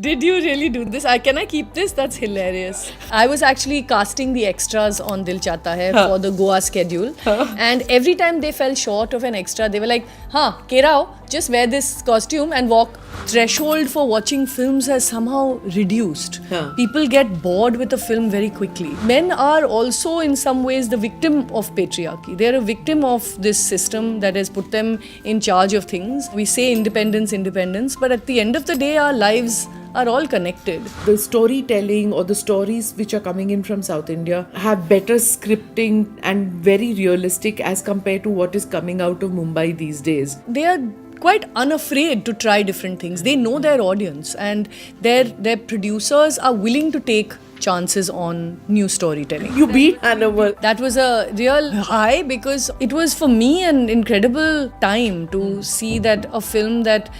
Did you really do this? Can I keep this? That's hilarious. I was actually casting the extras on Dil Chahta Hai for the Goa schedule. And every time they fell short of an extra, they were like, Kerao, just wear this costume and walk. Threshold for watching films has somehow reduced. People get bored with a film very quickly. Men are also in some ways the victim of patriarchy. They're a victim of this system that has put them in charge of things. We say independence, but at the end of the day, our lives are all connected. The storytelling or the stories which are coming in from South India have better scripting and very realistic as compared to what is coming out of Mumbai these days. They are quite unafraid to try different things. They know their audience, and their producers are willing to take chances on new storytelling. You beat Hannibal. That was a real high because it was for me an incredible time to see that a film that,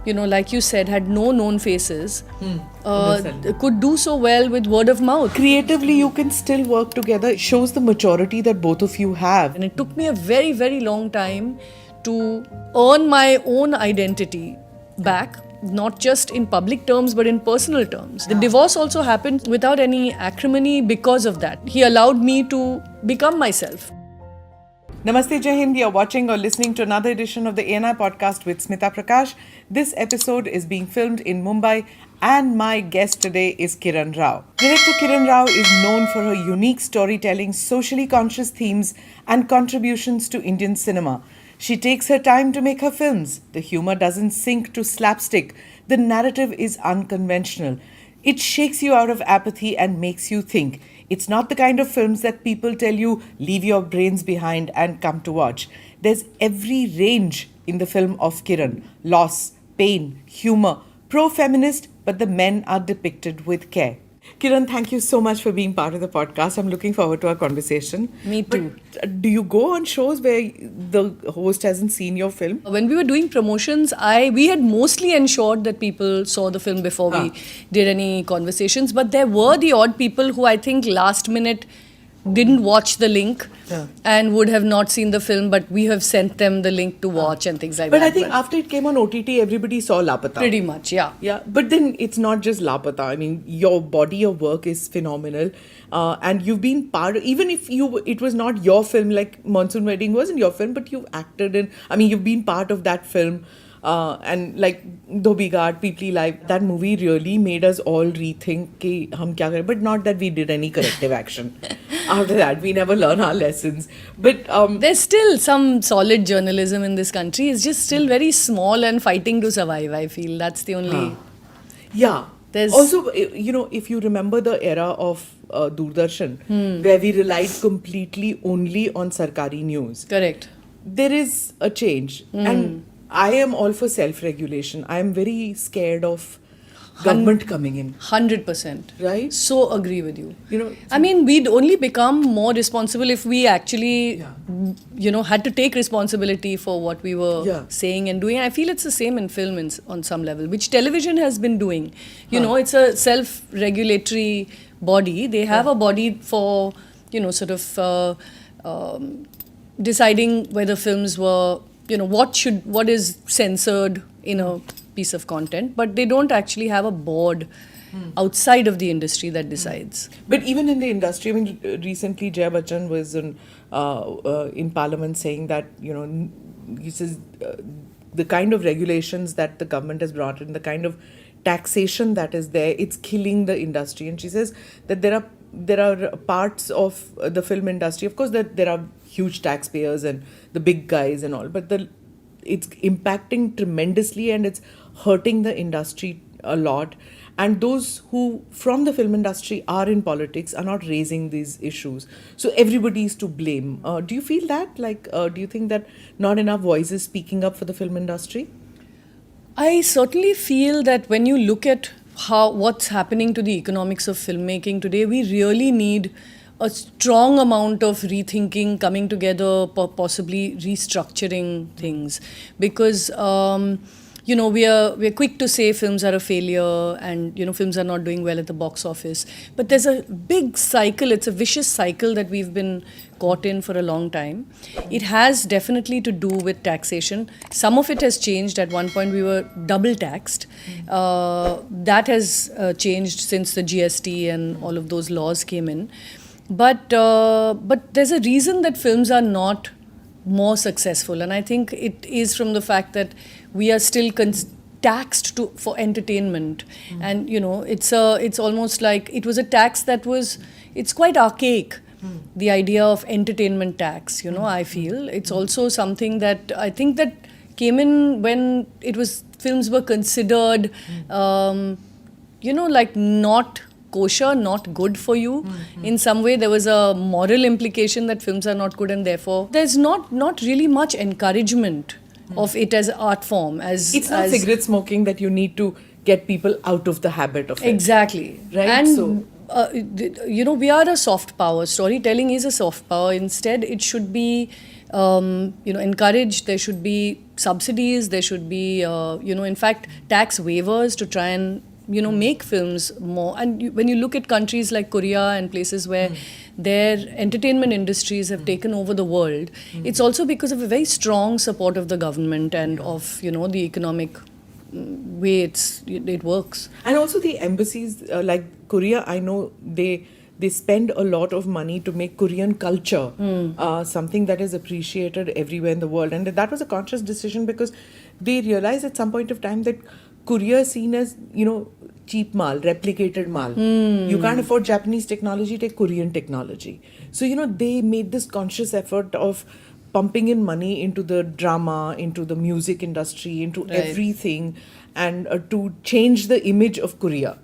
like you said, had no known faces, could do so well with word of mouth. Creatively, you can still work together. It shows the maturity that both of you have. And it took me a very, very long time to earn my own identity back, not just in public terms but in personal terms. The divorce also happened without any acrimony because of that. He allowed me to become myself. Namaste, Jai Hind. You're watching or listening to another edition of the ANI podcast with Smita Prakash. This episode is being filmed in Mumbai and my guest today is Kiran Rao. Director Kiran Rao is known for her unique storytelling, socially conscious themes and contributions to Indian cinema. She takes her time to make her films. The humor doesn't sink to slapstick. The narrative is unconventional. It shakes you out of apathy and makes you think. It's not the kind of films that people tell you, leave your brains behind and come to watch. There's every range in the film of Kiran. Loss, pain, humor, pro-feminist, but the men are depicted with care. Kiran, thank you so much for being part of the podcast. I'm looking forward to our conversation. Me too. But do you go on shows where the host hasn't seen your film? When we were doing promotions, we had mostly ensured that people saw the film before we did any conversations. But there were the odd people who I think last minute didn't watch the link and would have not seen the film, but we have sent them the link to watch and things like that. But I think after it came on OTT, everybody saw Lapata. Pretty much, yeah. Yeah, but then it's not just Lapata. I mean, your body of work is phenomenal. And you've been part of, even if it was not your film, like Monsoon Wedding wasn't your film, but you've acted in, you've been part of that film. And like Dhobi Ghat, Peepli Live, that movie really made us all rethink ki hum kya kare. But not that we did any corrective action. After that, we never learn our lessons. But there's still some solid journalism in this country. It's just still very small and fighting to survive, I feel. That's the only... Yeah. There's also, if you remember the era of Doordarshan, where we relied completely only on Sarkari news. Correct. There is a change. And I am all for self-regulation. I am very scared of government coming in. 100%. Right? So agree with you. We'd only become more responsible if we actually, had to take responsibility for what we were saying and doing. I feel it's the same in film on some level, which television has been doing. It's a self-regulatory body. They have a body for, deciding whether films were, what is censored in a piece of content, but they don't actually have a board outside of the industry that decides. But even in the industry, recently Jaya Bachchan was in Parliament saying that, he says the kind of regulations that the government has brought in, the kind of taxation that is there, it's killing the industry. And she says that there are parts of the film industry, of course, that there are huge taxpayers and the big guys and all, but it's impacting tremendously and it's hurting the industry a lot. And those who from the film industry are in politics are not raising these issues. So everybody is to blame. Do you feel that? Do you think that not enough voices speaking up for the film industry? I certainly feel that when you look at what's happening to the economics of filmmaking today, we really need a strong amount of rethinking, coming together, possibly restructuring things. Because, we're quick to say films are a failure and films are not doing well at the box office, but there's a big cycle. It's a vicious cycle that we've been caught in for a long time. It has definitely to do with taxation. Some of it has changed. At one point we were double taxed. That has changed since the GST and all of those laws came in. But there's a reason that films are not more successful, and I think it is from the fact that we are still taxed for entertainment. And it's almost like it was a tax it's quite archaic. The idea of entertainment tax, I feel it's also something that I think that came in when films were considered like not kosher, not good for you. In some way there was a moral implication that films are not good, and therefore there's not really much encouragement of it as art form. It's not cigarette smoking that you need to get people out of the habit of it. Exactly. Right? And we are a soft power. Storytelling is a soft power. Instead, it should be encouraged. There should be subsidies. There should be in fact tax waivers to try and make films more. And when you look at countries like Korea and places where their entertainment industries have taken over the world, it's also because of a very strong support of the government and of the economic way it works. And also the embassies like Korea, I know they spend a lot of money to make Korean culture something that is appreciated everywhere in the world. And that was a conscious decision because they realized at some point of time that Korea is seen as, cheap mal, replicated mal. You can't afford Japanese technology, take Korean technology. So, they made this conscious effort of pumping in money into the drama, into the music industry, into everything, and to change the image of Korea.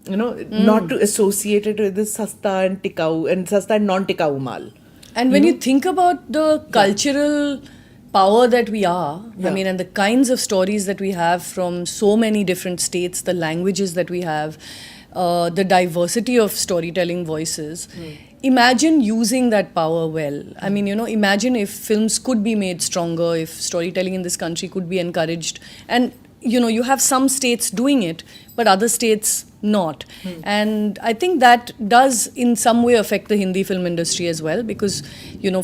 Not to associate it with this sasta and tikau and sasta and non-tikau mal. And when you think about the cultural power that we are, and the kinds of stories that we have from so many different states, the languages that we have, the diversity of storytelling voices, imagine using that power well. Imagine if films could be made stronger, if storytelling in this country could be encouraged. And, you have some states doing it, but other states not. And I think that does in some way affect the Hindi film industry as well, because,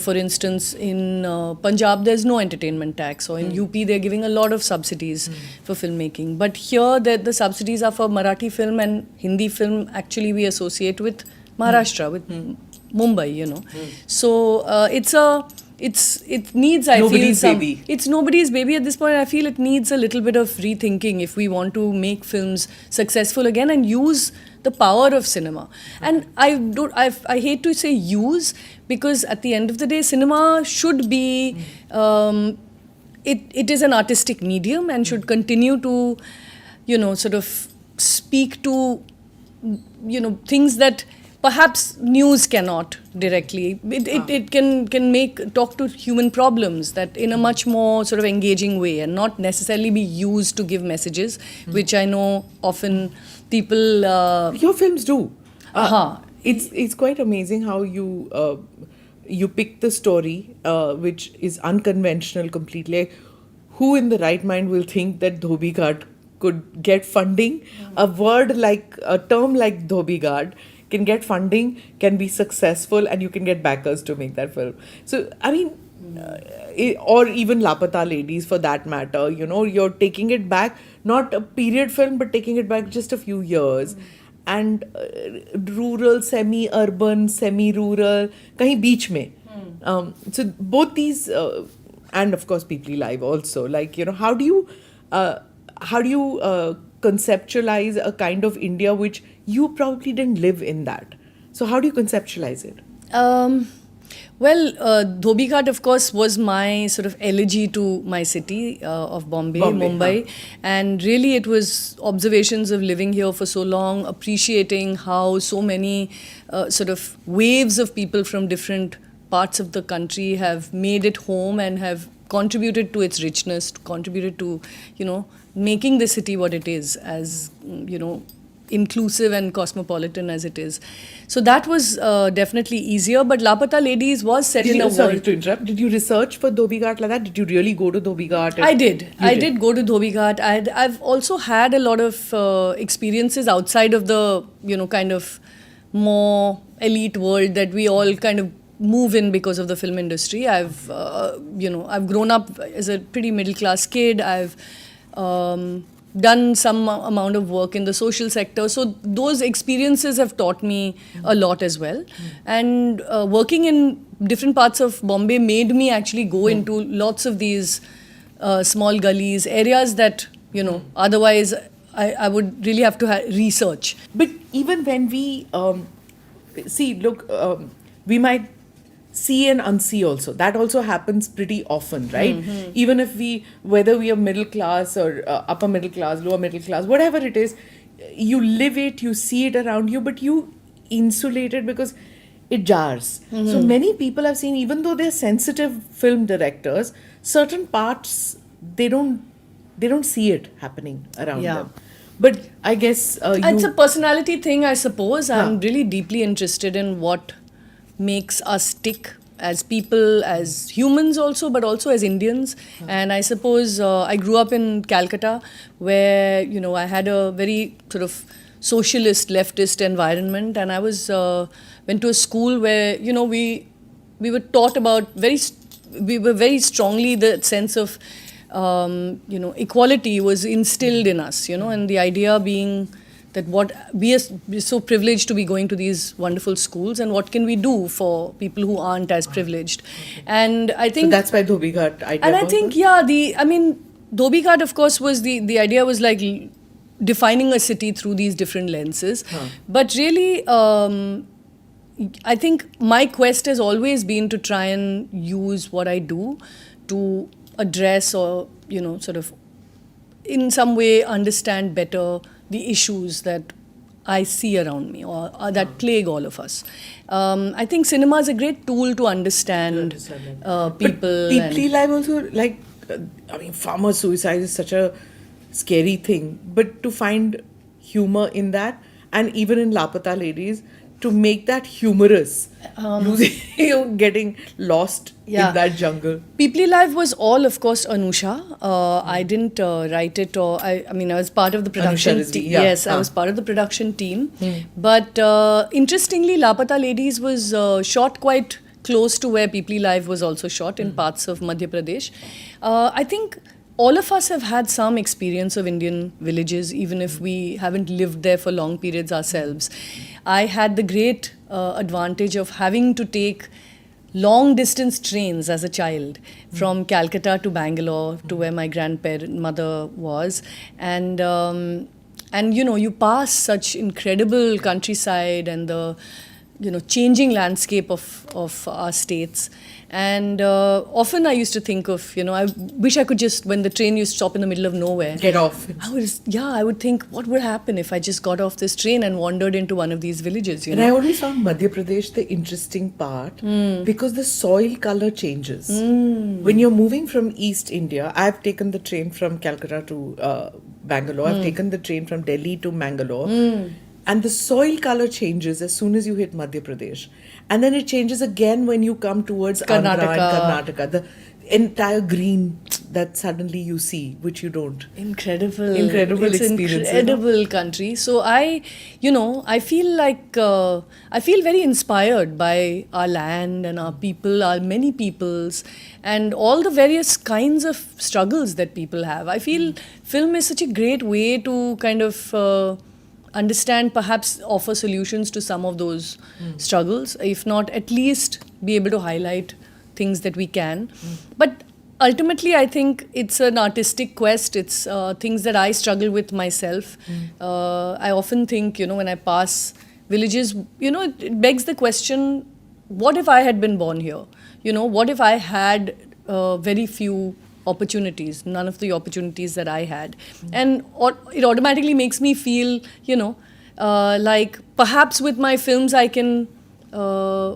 for instance, in Punjab there's no entertainment tax, or in UP they're giving a lot of subsidies for filmmaking. But here the subsidies are for Marathi film, and Hindi film actually we associate with Maharashtra, with Mumbai, So it needs, I nobody's feel, baby. It's nobody's baby at this point. I feel it needs a little bit of rethinking if we want to make films successful again and use the power of cinema. And I hate to say use, because at the end of the day, cinema should be, it is an artistic medium and should continue to, sort of speak to, things that perhaps news cannot directly. It can talk to human problems that in a much more sort of engaging way, and not necessarily be used to give messages, which I know often people... Your films do. It's quite amazing how you pick the story, which is unconventional completely. Who in the right mind will think that Dhobi Ghat could get funding? A term like Dhobi Ghat can get funding, can be successful, and you can get backers to make that film. So, or even Lapata Ladies for that matter, you're taking it back, not a period film, but taking it back just a few years. And rural, semi-urban, semi-rural, kahin beech mein. So both these, and of course People Live also, how do you conceptualize a kind of India which you probably didn't live in that? So how do you conceptualize it? Dhobi Ghat, of course, was my sort of elegy to my city of Bombay, Mumbai. And really it was observations of living here for so long, appreciating how so many sort of waves of people from different parts of the country have made it home and have contributed to its richness, contributed to, making the city what it is, as, inclusive and cosmopolitan as it is. So that was definitely easier. But Lapata Ladies was set in a Sorry world. to interrupt. Did you research for Dhobi Ghat like that? Did you really go to Dhobi Ghat? I did. I did go to Dhobi Ghat. I've also had a lot of experiences outside of the, kind of more elite world that we all kind of move in because of the film industry. I've grown up as a pretty middle class kid. I've done some amount of work in the social sector. So those experiences have taught me a lot as well. And working in different parts of Bombay made me actually go into lots of these small gullies, areas that, otherwise I would really have to research. But even when we we might see and unsee also. That also happens pretty often, right? Even if whether we are middle class or upper middle class, lower middle class, whatever it is, you live it, you see it around you, but you insulate it because it jars. So many people I've seen, even though they're sensitive film directors, certain parts they don't see it happening around them. But I guess it's a personality thing, I suppose. I'm really deeply interested in what makes us tick as people, as humans also, but also as Indians. And I suppose I grew up in Calcutta, where I had a very sort of socialist, leftist environment, and I went to a school where we were taught about we were very strongly the sense of equality was instilled in us, and the idea being that we're so privileged to be going to these wonderful schools, and what can we do for people who aren't as privileged? And I think so that's why Dhobi Ghat idea. And I think Dhobi Ghat, of course, was the idea was like defining a city through these different lenses. But really, I think my quest has always been to try and use what I do to address or sort of in some way understand better the issues that I see around me or that plague all of us. I think cinema is a great tool to understand people. But People's life also, like, farmer suicide is such a scary thing. But to find humor in that, and even in Lapata Ladies, to make that humorous, getting lost in that jungle. Peoply Life was all, of course, Anusha. I didn't write it, or I was part of the production team. Yes, I was part of the production team. But interestingly, Lapata Ladies was shot quite close to where Peoply Life was also shot, in parts of Madhya Pradesh. I think all of us have had some experience of Indian villages, even if we haven't lived there for long periods ourselves. I had the great advantage of having to take long distance trains as a child from Calcutta to Bangalore to where my grandmother was. And you pass such incredible countryside and the changing landscape of our states. And often I used to think of, I wish I could just, when the train used to stop in the middle of nowhere, get off. I would think, what would happen if I just got off this train and wandered into one of these villages, And I always found Madhya Pradesh the interesting part because the soil color changes. When you're moving from East India, I've taken the train from Calcutta to Bangalore, I've taken the train from Delhi to Mangalore. And the soil color changes as soon as you hit Madhya Pradesh. And then it changes again when you come towards Andhra and Karnataka. The entire green that suddenly you see, which you don't. Incredible experience. Incredible country. So I feel like, I feel very inspired by our land and our people, our many peoples, and all the various kinds of struggles that people have. I feel film is such a great way to kind of understand, perhaps offer solutions to some of those struggles, if not at least be able to highlight things that we can. But ultimately, I think it's an artistic quest. It's things that I struggle with myself. I often think, when I pass villages, it begs the question, what if I had been born here? What if I had very few opportunities, none of the opportunities that I had. And it automatically makes me feel, like perhaps with my films I can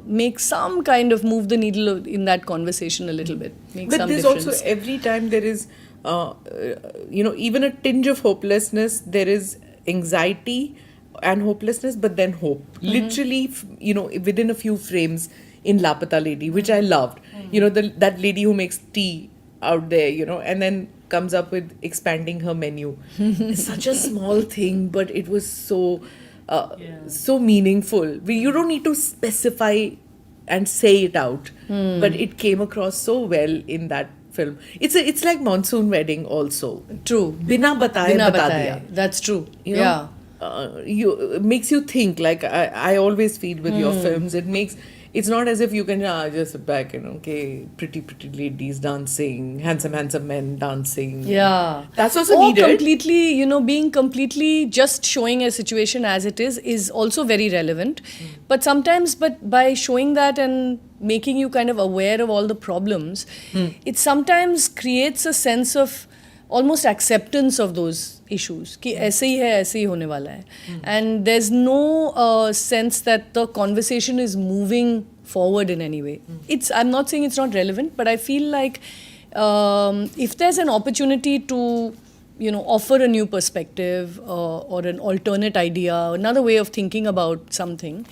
make some kind of move the needle in that conversation a little bit. But there's also, every time there is, even a tinge of hopelessness, there is anxiety and hopelessness, but then hope. Literally, you know, within a few frames in Lapata Lady, which I loved. You know, that lady who makes tea out there, you know, and then comes up with expanding her menu. It's such a small thing, but it was so so meaningful. You don't need to specify and say it out, but it came across so well in that film. It's like Monsoon Wedding also. True. Bina bataye Bina bata bataye. diya. That's true. You know, Yeah. It makes you think. Like I always feel with your films, it's not as if you can just sit back, you know, okay, pretty ladies dancing, handsome men dancing. Yeah. That's also or needed. completely, you know, being completely just showing a situation as it is also very relevant. But sometimes, but by showing that and making you kind of aware of all the problems, it sometimes creates a sense of almost acceptance of those issues कि ऐसे ही है, ऐसे ही होने वाला है. And there's no sense that the conversation is moving forward in any way. I'm not saying it's not relevant, but I feel like if there's an opportunity to, you know, offer a new perspective or an alternate idea, another way of thinking about something,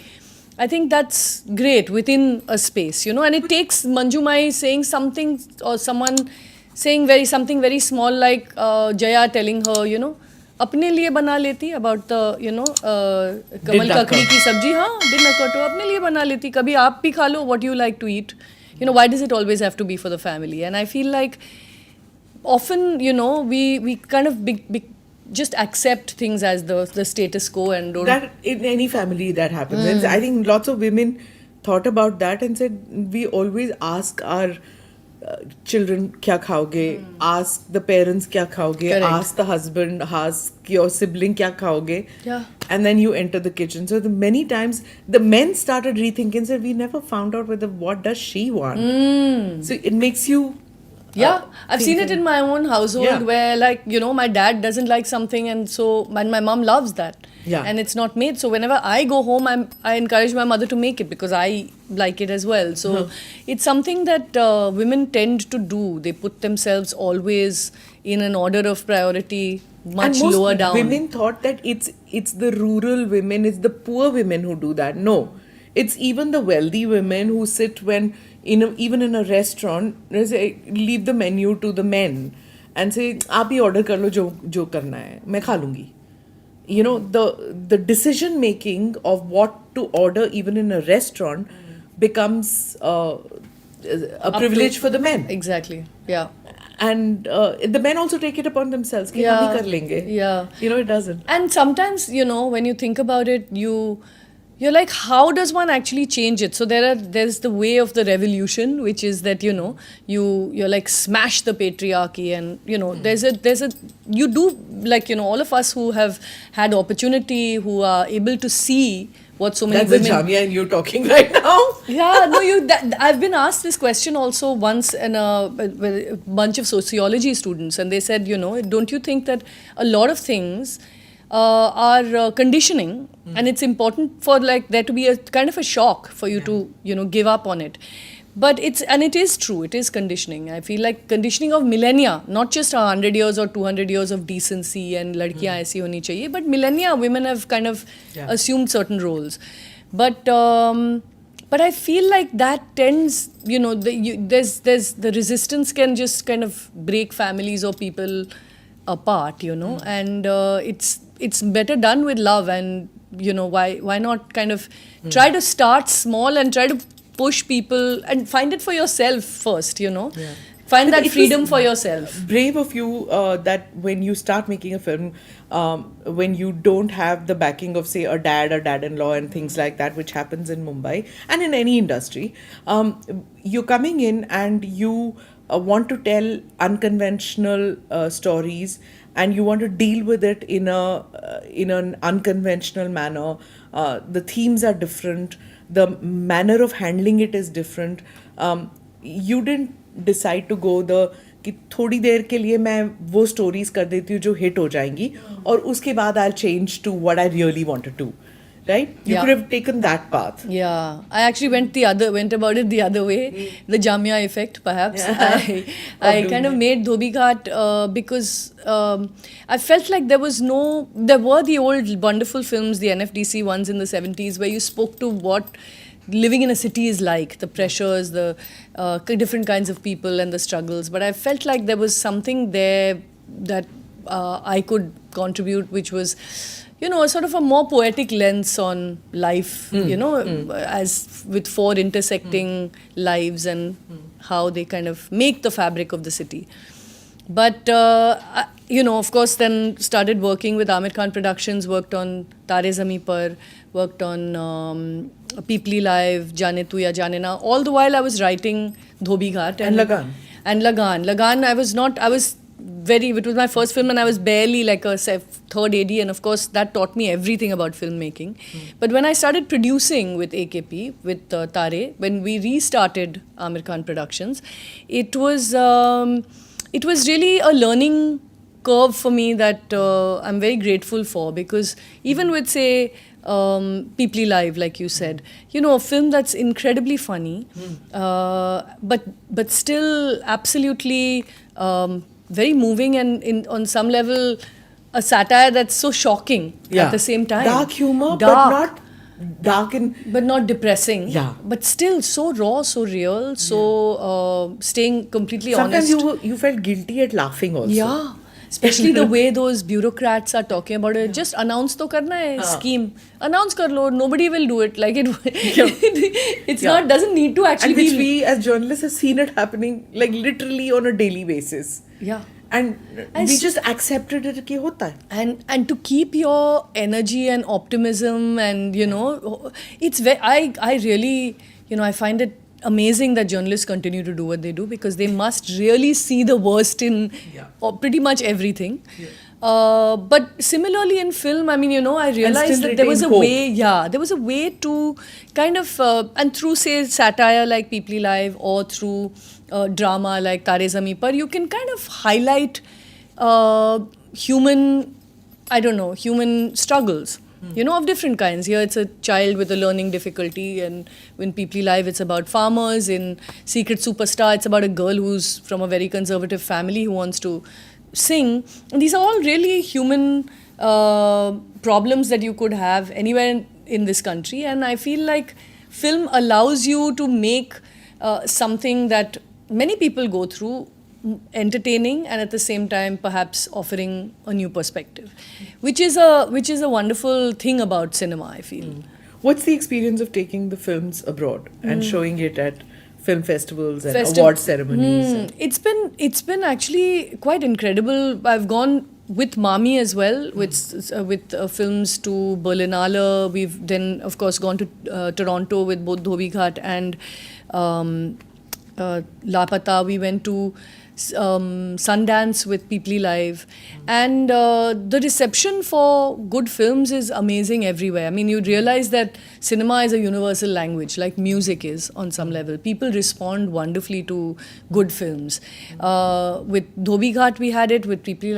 I think that's great within a space, you know. And it takes Manju Mai saying something or someone saying something very small like Jaya telling her, you know, अपने लिए बना लेती about the, you know, कमल ककड़ी की सब्जी, हाँ, dinner कटो अपने लिए बना लेती, कभी आप भी खा लो what you like to eat. You know, why does it always have to be for the family? And I feel like often, you know, we kind of just accept things as the status quo and don't. That in any family that happens. And I think lots of women thought about that and said, we always ask our children kya khaoge, ask the parents kya khaoge, Correct. ask the husband, ask your sibling kya khaoge, Yeah. and then you enter the kitchen. So many times the men started rethinking, said, we never found out what does she want. So it makes you Yeah, I've seen it in my own household Yeah. where, like, you know, my dad doesn't like something, and so my mom loves that. Yeah. And it's not made. So whenever I go home, I encourage my mother to make it because I like it as well. So it's something that women tend to do. They put themselves always in an order of priority much and most lower down. Women thought that it's the rural women, it's the poor women who do that. No, it's even the wealthy women who sit when even in a restaurant, they say, leave the menu to the men and say, "आप ही order कर लो जो करना है, मैं खा लूँगी." You know, the decision making of what to order even in a restaurant becomes a privilege for the men. Exactly. Yeah. And the men also take it upon themselves. कि हम ही कर लेंगे. Yeah. You know, it doesn't. And sometimes, you know, when you think about it, you're like, how does one actually change it? So there's the way of the revolution, which is that, you know, you're like smash the patriarchy, and, you know, there's a you do, like, you know, all of us who have had opportunity, who are able to see what so many That's women. the Jamia and you talking right now. Yeah, no, I've been asked this question also once in a bunch of sociology students, and they said, you know, don't you think that a lot of things are conditioning, and it's important for, like, there to be a kind of a shock for you to, you know, give up on it. But it is true, it is conditioning. I feel like conditioning of millennia, not just 100 years or 200 years of decency and ladkiyan aisi honi chahiye, but millennia women have kind of assumed certain roles. But I feel like that tends, you know, there's the resistance can just kind of break families or people apart, you know, and it's better done with love. And, you know, why not kind of try to start small and try to push people and find it for yourself first, you know. Find that freedom for yourself. Brave of you that when you start making a film, when you don't have the backing of, say, a dad-in-law and things like that, which happens in Mumbai and in any industry, you're coming in and you want to tell unconventional stories, and you want to deal with it in an unconventional manner. The themes are different. The manner of handling it is different. You didn't decide to go कि थोड़ी देर के लिए मैं वो stories कर देती हूँ जो हिट हो जाएंगी और उसके बाद I'll change to what I really want to do. right? You Yeah. could have taken that path. Yeah, I actually went about it the other way, the Jamia effect, perhaps. I kind of made Dhobi Ghat because I felt like there were the old wonderful films, the NFDC ones in the 70s, where you spoke to what living in a city is like, the pressures, the different kinds of people and the struggles. But I felt like there was something there that I could contribute, which was, a sort of a more poetic lens on life, as with four intersecting lives and how they kind of make the fabric of the city. But, of course, then started working with Amir Khan Productions, worked on Tare Zameen Par, worked on Peepli Live, Jaane Tu Ya Jaane Na. All the while I was writing Dhobi Ghat. And Lagaan. And Lagaan. Lagaan, it was my first film and I was barely like a third AD, and of course that taught me everything about filmmaking. But when I started producing with AKP, with Tare, when we restarted Amir Khan Productions, it was really a learning curve for me that I'm very grateful for, because even with, say, Peepli Live, like you said, a film that's incredibly funny, but still absolutely very moving, and on some level a satire that's so shocking at the same time. Dark humor, but not dark but not depressing. Yeah. But still so raw, so real, so staying completely honest. Sometimes you felt guilty at laughing also. Yeah. Especially the way those bureaucrats are talking about it. Just announce to karna hai scheme. Announce kar lo. Nobody will do it. Like it's not, doesn't need to actually and which be. we as journalists have seen it happening like literally on a daily basis. Yeah. And we just accepted it कि होता है. And to keep your energy and optimism, and it's very, I really, I find it amazing that journalists continue to do what they do, because they must really see the worst in pretty much everything. But similarly in film, I mean, I realized that there was a way, there was a way to kind of, and through, say, satire like Peepli Live, or through drama like Tare Zameen Par, you can kind of highlight human struggles. Of different kinds. Here it's a child with a learning difficulty, and in Peepli Live it's about farmers. In Secret Superstar it's about a girl who's from a very conservative family who wants to sing. And these are all really human problems that you could have anywhere in this country. And I feel like film allows you to make something that many people go through entertaining, and at the same time perhaps offering a new perspective, which is a wonderful thing about cinema, I feel. What's the experience of taking the films abroad and showing it at film festivals and award ceremonies? It's been actually quite incredible. I've gone with Mami as well, with films to Berlinale. We've then of course gone to Toronto with both Dhobi Ghat and Lapata. We went to Sundance with Peepli Live, and the reception for good films is amazing everywhere. I mean, you realize that cinema is a universal language, like music is on some level. People respond wonderfully to good films. With Dhobi Ghat we had it, with Peepli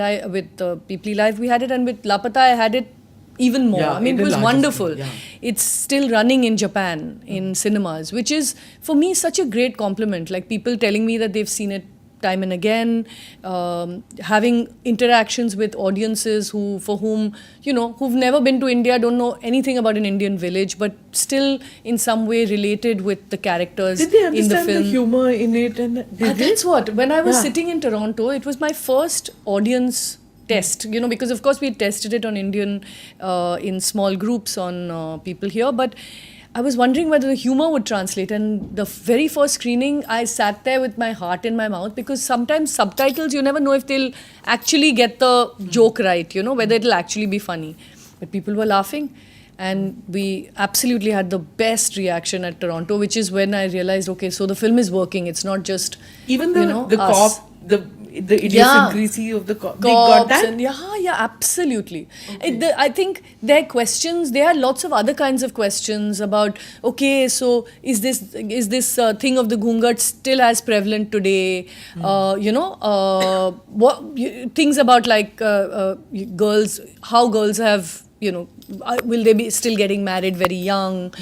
Live we had it, and with Lapata I had it even more. I mean, it was wonderful. It's still running in Japan in cinemas, which is for me such a great compliment. Like people telling me that they've seen it time and again, having interactions with audiences who've never been to India, don't know anything about an Indian village, but still in some way related with the characters in the film. Did they understand the humor in it? That's what. When I was sitting in Toronto, it was my first audience test, because of course we tested it on Indian, in small groups on people here, but I was wondering whether the humor would translate. And the very first screening, I sat there with my heart in my mouth, because sometimes subtitles, you never know if they'll actually get the joke right, whether it'll actually be funny. But people were laughing. And we absolutely had the best reaction at Toronto, which is when I realized, okay, so the film is working. It's not just, even the cop, the idiosyncrasy of the cop. They got that? And absolutely. Okay. I think there are questions. There are lots of other kinds of questions about, okay, so is this thing of the ghungat still as prevalent today? Things about like girls, how girls have, will they be still getting married very young?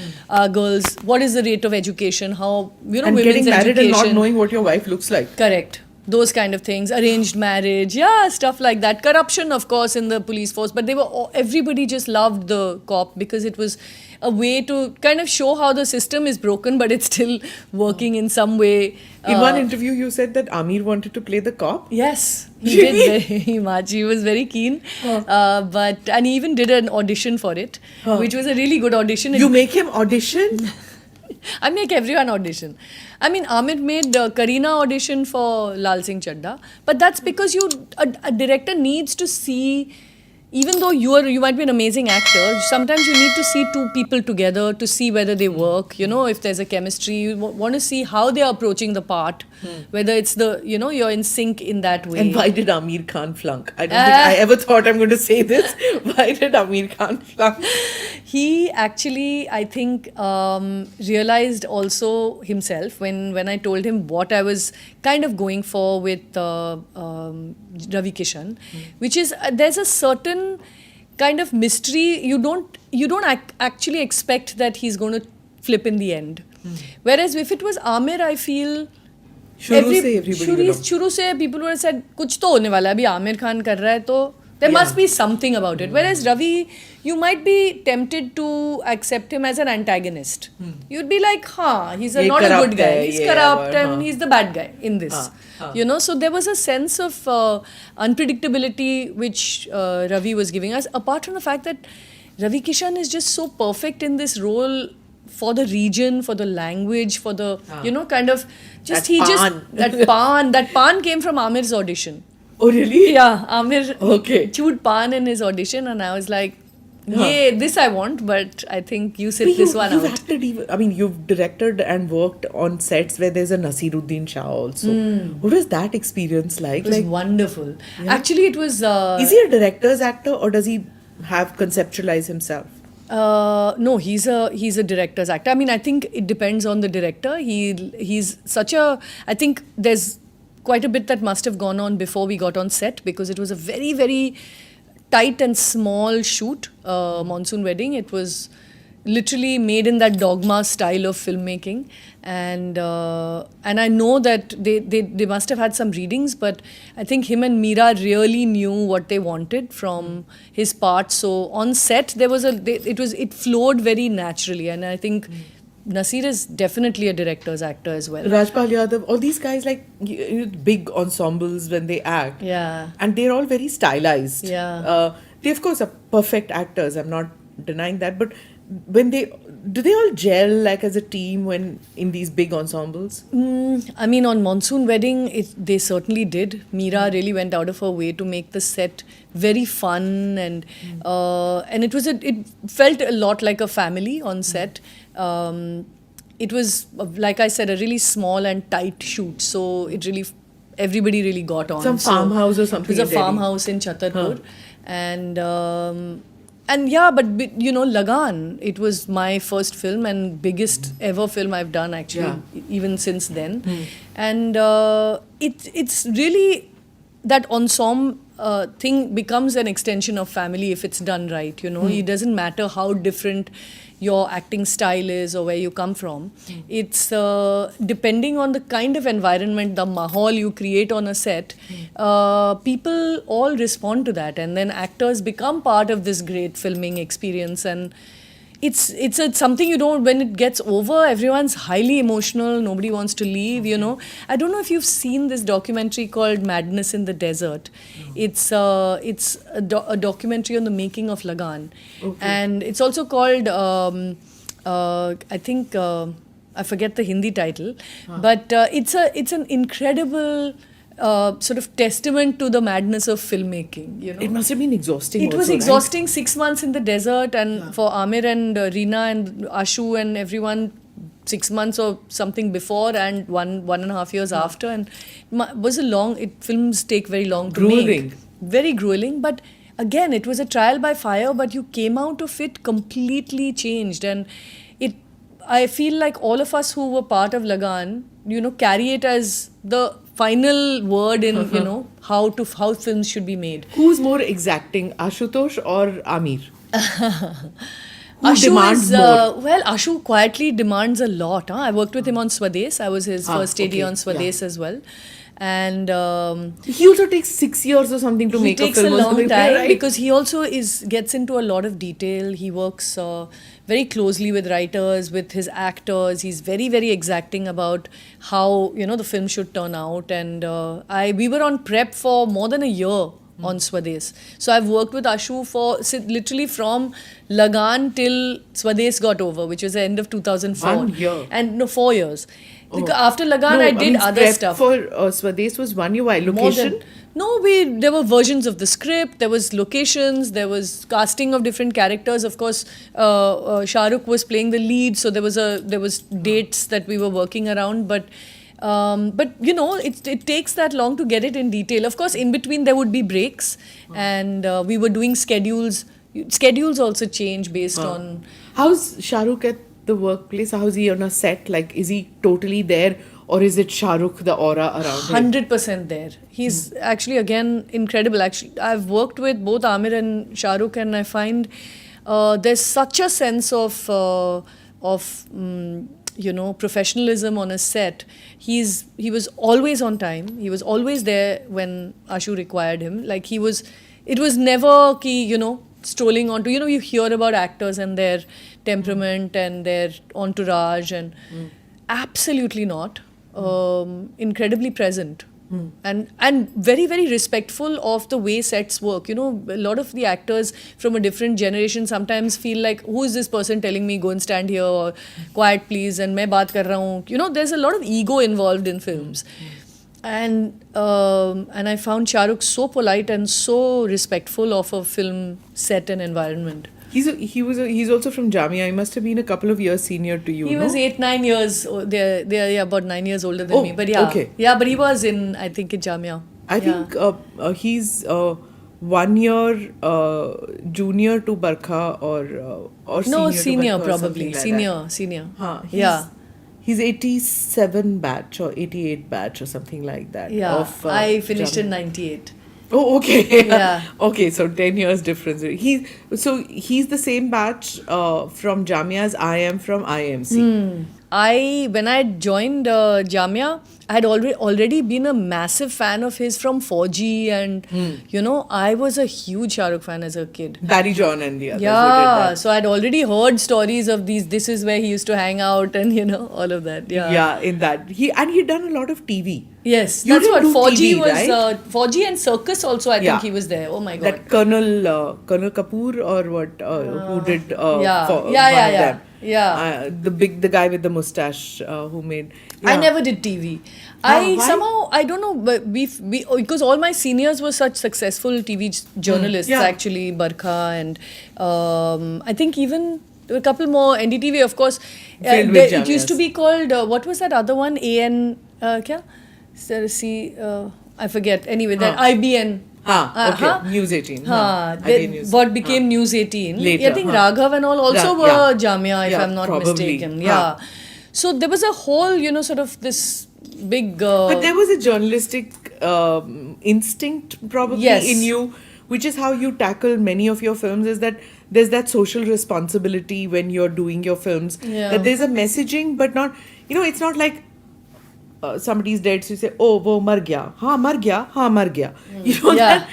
Girls, what is the rate of education? How, you know, And women's getting married education. and not knowing what your wife looks like. Correct. Those kind of things, arranged marriage, yeah, stuff like that. Corruption, of course, in the police force, but everybody just loved the cop because it was a way to kind of show how the system is broken, but it's still working in some way. In one interview, you said that Amir wanted to play the cop. Yes, he did very much. He was very keen, and he even did an audition for it, which was a really good audition. You make him audition? I make everyone audition. I mean, Amir made Kareena audition for Lal Singh Chadda, but that's because a director needs to see, even though you might be an amazing actor, sometimes you need to see two people together to see whether they work, you know, if there's a chemistry, you want to see how they are approaching the part, whether it's you're in sync in that way. And why did Amir Khan flunk? I don't think I ever thought I'm going to say this. Why did Amir Khan flunk? He actually, I think, realized also himself when I told him what I was kind of going for with Ravi Kishan, which is there's a certain kind of mystery. You don't actually expect that he's going to flip in the end. Whereas if it was Amir, I feel शुरू से people would have said कुछ तो होने वाला है, अभी आमिर खान कर रहा है तो there must be something about it. Whereas Ravi, you might be tempted to accept him as an antagonist. You'd be like, he's not a good guy. He's corrupt and he's the bad guy in this. You know, so there was a sense of unpredictability which Ravi was giving us. Apart from the fact that Ravi Kishan is just so perfect in this role for the region, for the language, for the, kind of, that Pan came from Amir's audition. Oh, really? Yeah, Amir chewed pan in his audition, and I was like, this I want, but I think you sit this one you've out. Acted you've directed and worked on sets where there's a Nasiruddin Shah also. What was that experience like? It was wonderful. Yeah. Actually, it was... is he a director's actor or does he have conceptualized himself? No, he's a director's actor. I mean, I think it depends on the director. He's such a... I think there's quite a bit that must have gone on before we got on set because it was a very, very tight and small shoot, Monsoon Wedding. It was literally made in that dogma style of filmmaking. And I know that they must have had some readings, but I think him and Meera really knew what they wanted from his part. So on set, it flowed very naturally. And I think... Nasir is definitely a director's actor as well. Rajpal Yadav, all these guys big ensembles when they act. Yeah. And they're all very stylized. Yeah. They of course are perfect actors, I'm not denying that, but do they all gel like as a team when in these big ensembles? I mean, on Monsoon Wedding, they certainly did. Meera really went out of her way to make the set very fun and it felt a lot like a family on set. It was, like I said, a really small and tight shoot, so everybody really got on. Some farmhouse or something. It was a farmhouse in Chhatarpur, and yeah, but Lagan, it was my first film and biggest ever film I've done actually, even since then. And it's really that ensemble thing becomes an extension of family if it's done right. It doesn't matter how different your acting style is or where you come from. It's depending on the kind of environment, the mahal you create on a set, people all respond to that, and then actors become part of this great filming experience. And it's something when it gets over, everyone's highly emotional, nobody wants to leave, I don't know if you've seen this documentary called Madness in the Desert. It's a documentary on the making of Lagan. And it's also called, I think, I forget the Hindi title, but it's an incredible sort of testament to the madness of filmmaking. It must have been exhausting. It was exhausting, right? 6 months in the desert, and for Amir and Reena and Ashu and everyone, 6 months or something before and 1.5 years after, and films take very long to make. Very grueling, but again, it was a trial by fire, but you came out of it completely changed. And I feel like all of us who were part of Lagan, carry it as the final word in, how films should be made. Who's more exacting, Ashutosh or Amir? Ashu demands is, more? well, Ashu quietly demands a lot. Huh? I worked with him on Swades. I was his first AD okay, on Swades as well. And He also takes 6 years or something to he make a takes a film or long something, time right? because he also gets into a lot of detail. He works very closely with writers, with his actors. He's very, very exacting about how the film should turn out. And we were on prep for more than a year on Swades. So I've worked with Ashu for literally from Lagan till Swades got over, which was the end of 2004. 1 year. And no, 4 years. Because after Lagan, No, I did mean, other prep stuff. for Swades was 1 year. Why? More Location? than no, there were versions of the script, there was locations, there was casting of different characters. Of course, Shah Rukh was playing the lead, so there was dates that we were working around. But it takes that long to get it in detail. Of course, in between there would be breaks, and we were doing schedules. Schedules also change based on. How's Shah Rukh at the workplace? How's he on a set? Like, is he totally there, or is it Shah Rukh, the aura around him? 100% there. He's actually, again, incredible. Actually, I've worked with both Amir and Shah Rukh, and I find there's such a sense of professionalism on a set. He was always on time. He was always there when Ashu required him. Like it was never strolling onto. You hear about actors and their temperament and their entourage, and absolutely not. Incredibly present. And very, very respectful of the way sets work. A lot of the actors from a different generation sometimes feel like, who is this person telling me go and stand here, or quiet please, and main baat kar raha hu. There's a lot of ego involved in films. And I found Shah Rukh so polite and so respectful of a film set and environment. He's also from Jamia. He must have been a couple of years senior to you. He was 8-9 years. They're about 9 years older than Oh, me. But yeah, okay. yeah. But he was in Jamia. I think he's 1 year junior to Barkha or No, senior senior to Barkha, or probably. something like that. Senior. Yeah. He's 87 batch or 88 batch or something like that. Yeah. Of, I finished Jamia. in 98. Oh, okay. Yeah. Okay, so 10 years difference. He's the same batch from Jamia as I am from IMC. When I joined Jamia, I had already been a massive fan of his from 4G, and I was a huge Shah Rukh fan as a kid. Barry John and the others who did Yeah, that. so I'd already heard stories of these. This is where he used to hang out, and all of that. Yeah. Yeah, in that. He'd done a lot of TV. Yes, You that's what didn't do 4G TV, was. right? 4G and Circus also. I Yeah. think he was there. Oh my god. That Colonel Kapoor or what? Who did? Yeah. For, Yeah, one yeah, of yeah. them. Yeah. The guy with the mustache who made. I Yeah. never did TV. Why? Somehow, I don't know, but we because all my seniors were such successful TV journalists, Yeah. actually, Barkha, and I think even there were a couple more. NDTV, of course. Filled with It used to Jamias. be called, what was that other one? Kya? I forget. Anyway, that IBN. Okay. News 18. IBN News. What became News 18. Later, I think Raghav and all also Yeah, were yeah. Jamia, if Yeah, I'm not probably. mistaken. Yeah. So there was a whole, sort of this big. But there was a journalistic instinct probably Yes. in you, which is how you tackle many of your films, is that there's that social responsibility when you're doing your films. Yeah. That there's a messaging, but not, it's not like somebody's dead, so you say, oh, wo mar gaya. Haan, mar gaya. Haan, mar gaya. Yeah.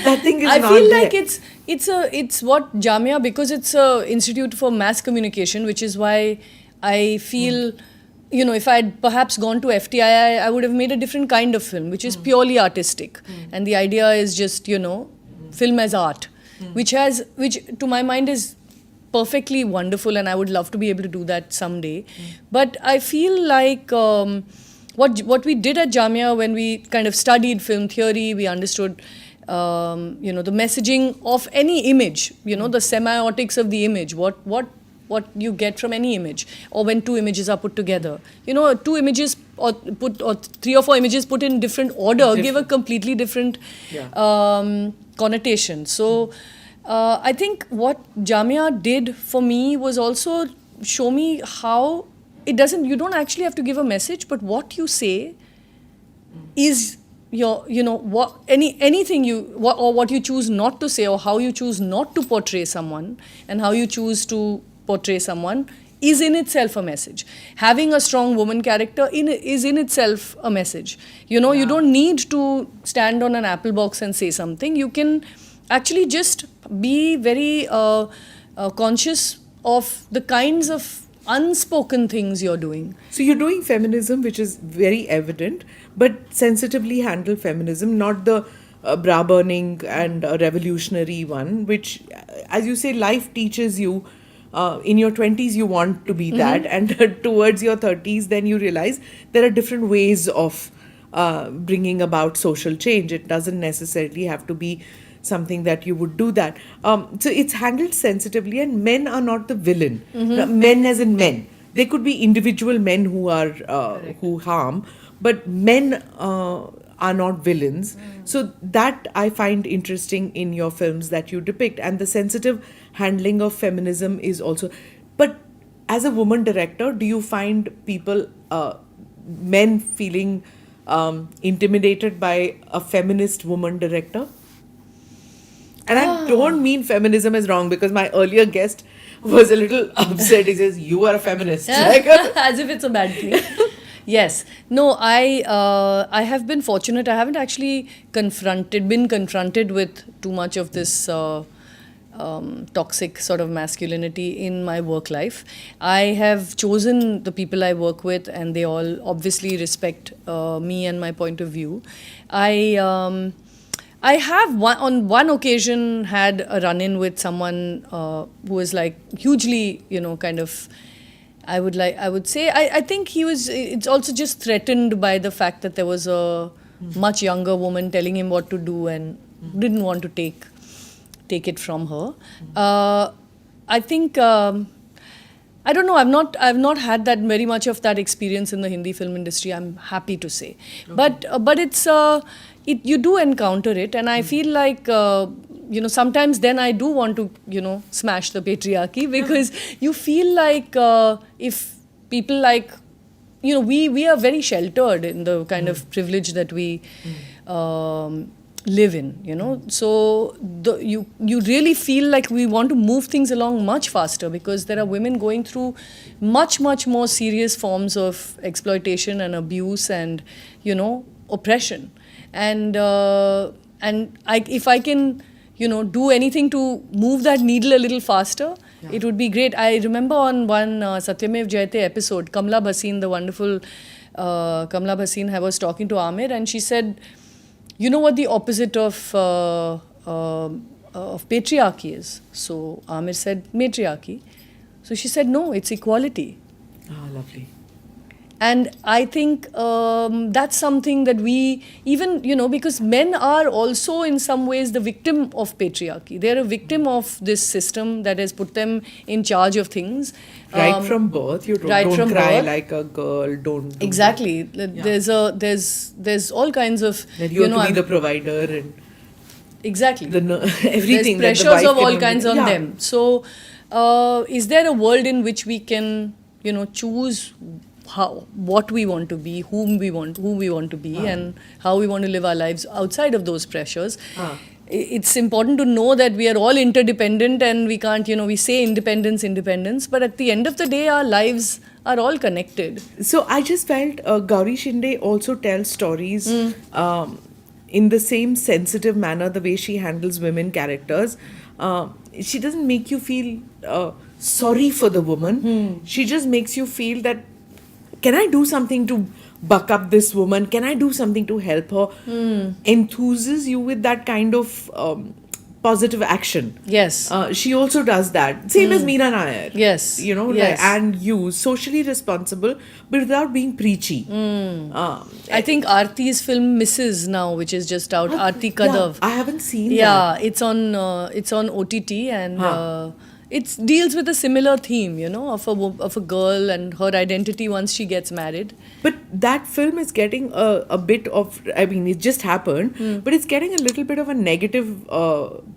that thing is I not feel there. like it's what Jamia, because it's a institute for mass communication, which is why I feel, if I had perhaps gone to FTI, I would have made a different kind of film, which is purely artistic. And the idea is just, film as art, which to my mind is perfectly wonderful, and I would love to be able to do that someday. But I feel like what we did at Jamia, when we kind of studied film theory, we understood the messaging of any image, the semiotics of the image, what you get from any image, or when two images are put together. Two images or 3 or 4 images put in different order give a completely different connotation. So I think what Jamia did for me was also show me how you don't actually have to give a message, but what you say is your, you know, anything what you choose not to say, or how you choose not to portray someone, and how you choose to portray someone, is in itself a message. Having a strong woman character is in itself a message. You know, you don't need to stand on an apple box and say something. You can actually just be very conscious of the kinds of unspoken things you're doing. So you're doing feminism, which is very evident, but sensitively handle feminism, not the bra burning and revolutionary one, which, as you say, life teaches you. In your 20s, you want to be that, and towards your 30s, then you realize there are different ways of bringing about social change. It doesn't necessarily have to be something that you would do that. So it's handled sensitively, and men are not the villain. Men as in men. They could be individual men who are who harm, but men are not villains. So that I find interesting in your films that you depict, and the sensitive handling of feminism is also. But as a woman director, do you find people, men feeling intimidated by a feminist woman director? And I don't mean feminism is wrong, because my earlier guest was a little upset. He says, you are a feminist. As if it's a bad thing. Yes. No, I have been fortunate. I haven't actually been confronted with too much of this toxic sort of masculinity in my work life. I have chosen the people I work with, and they all obviously respect me and my point of view. I have on one occasion had a run-in with someone who was like hugely, you know, kind of, I would say, I think it's also just threatened by the fact that there was a much younger woman telling him what to do, and didn't want to take it from her. I think, I don't know, I've not had that very much of that experience in the Hindi film industry, I'm happy to say. Okay. But it's, you do encounter it, and I feel like, you know, sometimes then I do want to, you know, smash the patriarchy, because you feel like if people like, you know, we are very sheltered in the kind of privilege that we live in, you know. So you really feel like we want to move things along much faster, because there are women going through much more serious forms of exploitation and abuse and, you know, oppression. And if I can, you know, do anything to move that needle a little faster, it would be great. I remember on one Satyamev Jayate episode, Kamla Bhasin, the wonderful Kamla Bhasin, was talking to Amir, and she said, you know what the opposite of patriarchy is? So Amir said, matriarchy. So she said, no, it's equality. Ah, lovely. And I think that's something that we, even, you know, because men are also in some ways the victim of patriarchy. They're a victim of this system that has put them in charge of things. Right from birth, you don't cry like a girl, don't do exactly. That. There's all kinds of, that you have to be the provider and exactly everything. There's pressures of all kinds on them. So is there a world in which we can, you know, choose what we want to be, who we want to be, and how we want to live our lives outside of those pressures? It's important to know that we are all interdependent, and we can't, you know, we say independence, but at the end of the day, our lives are all connected. So I just felt Gauri Shinde also tells stories in the same sensitive manner, the way she handles women characters. She doesn't make you feel sorry for the woman. She just makes you feel that, can I do something to buck up this woman? Can I do something to help her? Enthuses you with that kind of positive action. Yes. She also does that. Same as Meera Nair. Yes. You know, yes. And you, socially responsible, but without being preachy. I think Aarti's film Mrs. now, which is just out, Aarti Kadav. I haven't seen that. Yeah, it's on OTT, and it deals with a similar theme, you know, of a girl and her identity once she gets married. But that film is getting a bit of, I mean, it just happened, but it's getting a little bit of a negative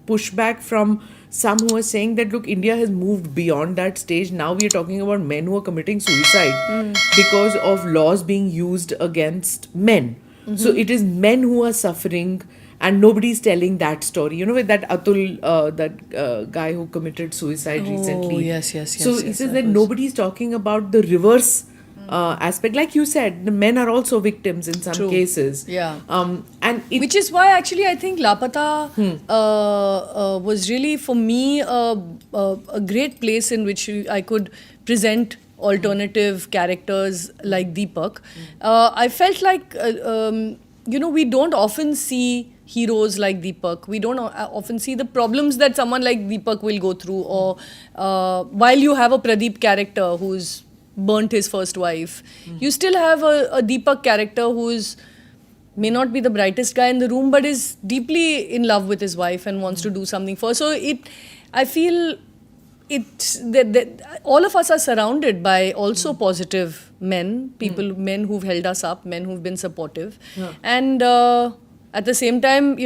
pushback from some who are saying that, look, India has moved beyond that stage. Now we are talking about men who are committing suicide because of laws being used against men. So it is men who are suffering, and nobody's telling that story. You know, with that Atul, guy who committed suicide recently. yes. So he says that nobody's talking about the reverse aspect. Like you said, the men are also victims in some True. cases. Yeah. And Which is why actually I think Lapata was really for me a great place in which I could present alternative characters like Deepak. I felt like we don't often see heroes like Deepak. We don't often see the problems that someone like Deepak will go through, or while you have a Pradeep character who's burnt his first wife, you still have a Deepak character who's may not be the brightest guy in the room, but is deeply in love with his wife and wants to do something for her. So I feel that all of us are surrounded by also positive men, men who've held us up, men who've been supportive, and at the same time,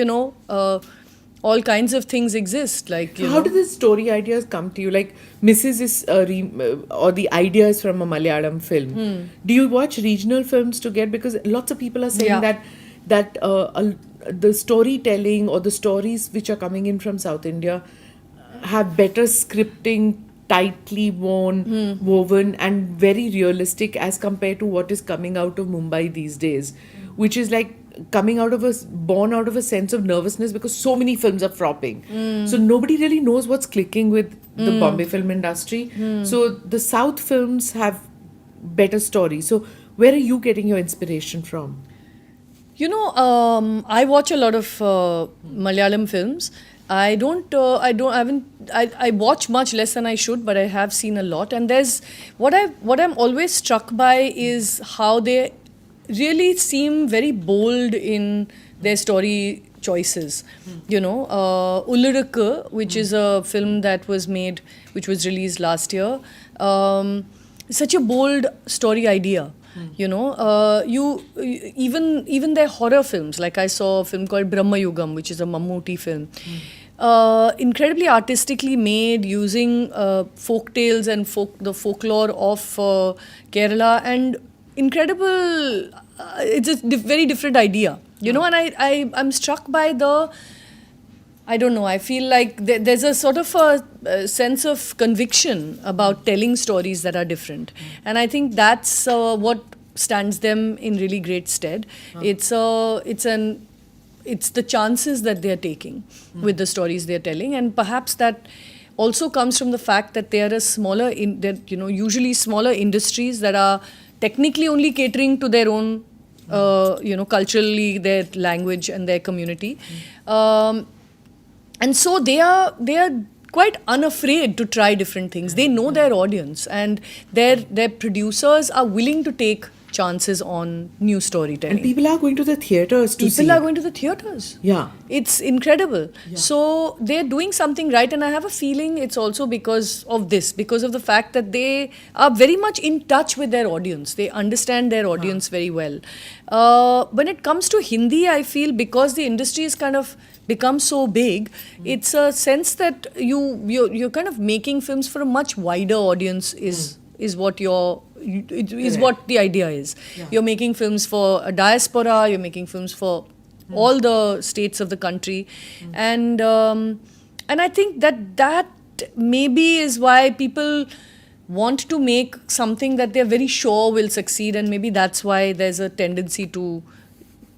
all kinds of things exist. Like how do these story ideas come to you? Like Mrs. is or the ideas from a Malayalam film. Do you watch regional films to get, because lots of people are saying that the storytelling or the stories which are coming in from South India have better scripting, tightly woven and very realistic as compared to what is coming out of Mumbai these days, which is like coming born out of a sense of nervousness because so many films are flopping. So nobody really knows what's clicking with the Bombay film industry. So the South films have better stories. So where are you getting your inspiration from? I watch a lot of Malayalam films. I watch much less than I should, but I have seen a lot. And there's what I'm always struck by is how they really seem very bold in their story choices. Ullurukku, which is a film that was made, which was released last year, such a bold story idea. Even their horror films, like I saw a film called Brahma Yugam, which is a Mammootty film, incredibly artistically made, using folk tales and the folklore of Kerala, and incredible. It's a very different idea, and I'm struck by I don't know, I feel like there's a sort of a sense of conviction about telling stories that are different. And I think that's what stands them in really great stead. It's the chances that they're taking with the stories they're telling. And perhaps that also comes from the fact that they are usually smaller industries that are technically only catering to their own, culturally, their language and their community. And so they are quite unafraid to try different things. They know their audience, and their producers are willing to take chances on new storytelling. And people are going to the theatres to see. People are going to the theatres. Yeah. It's incredible. Yeah. So they're doing something right, and I have a feeling it's also because of the fact that they are very much in touch with their audience. They understand their audience very well. When it comes to Hindi, I feel because the industry is kind of become so big, it's a sense that you're kind of making films for a much wider audience is what what the idea is. Yeah. You're making films for a diaspora, you're making films for all the states of the country. And I think that maybe is why people want to make something that they're very sure will succeed, and maybe that's why there's a tendency to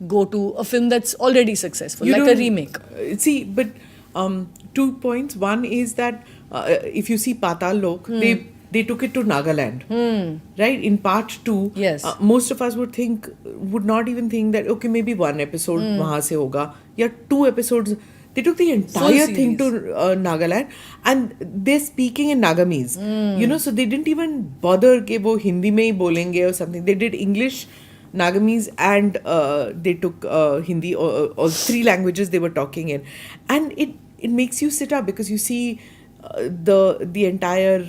go to a film that's already successful, like a remake. See, but 2 points. One is that if you see Patal Lok, they took it to Nagaland, right? In part 2, yes. Most of us would not even think that, okay, maybe one episode wahan se hoga, ya 2 episodes. They took the entire thing to Nagaland, and they're speaking in Nagamese, so they didn't even bother ke wo Hindi mein hi bolenge or something. They did English, Nagamese, and they took Hindi, all 3 languages they were talking in. And it makes you sit up because you see the entire,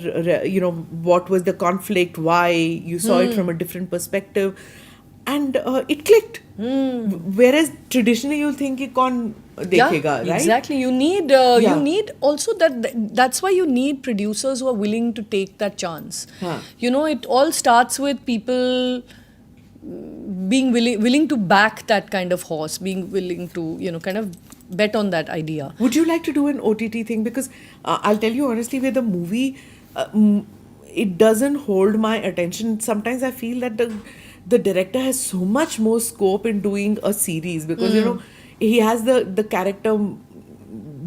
what was the conflict, why, you saw it from a different perspective, and it clicked. Whereas traditionally you'll think ki kaun dekhega, right? Exactly. You need also that's why you need producers who are willing to take that chance. It all starts with people being willing to back that kind of horse, being willing to, kind of bet on that idea. Would you like to do an OTT thing? Because I'll tell you honestly, with a movie, it doesn't hold my attention. Sometimes I feel that the director has so much more scope in doing a series, because he has the character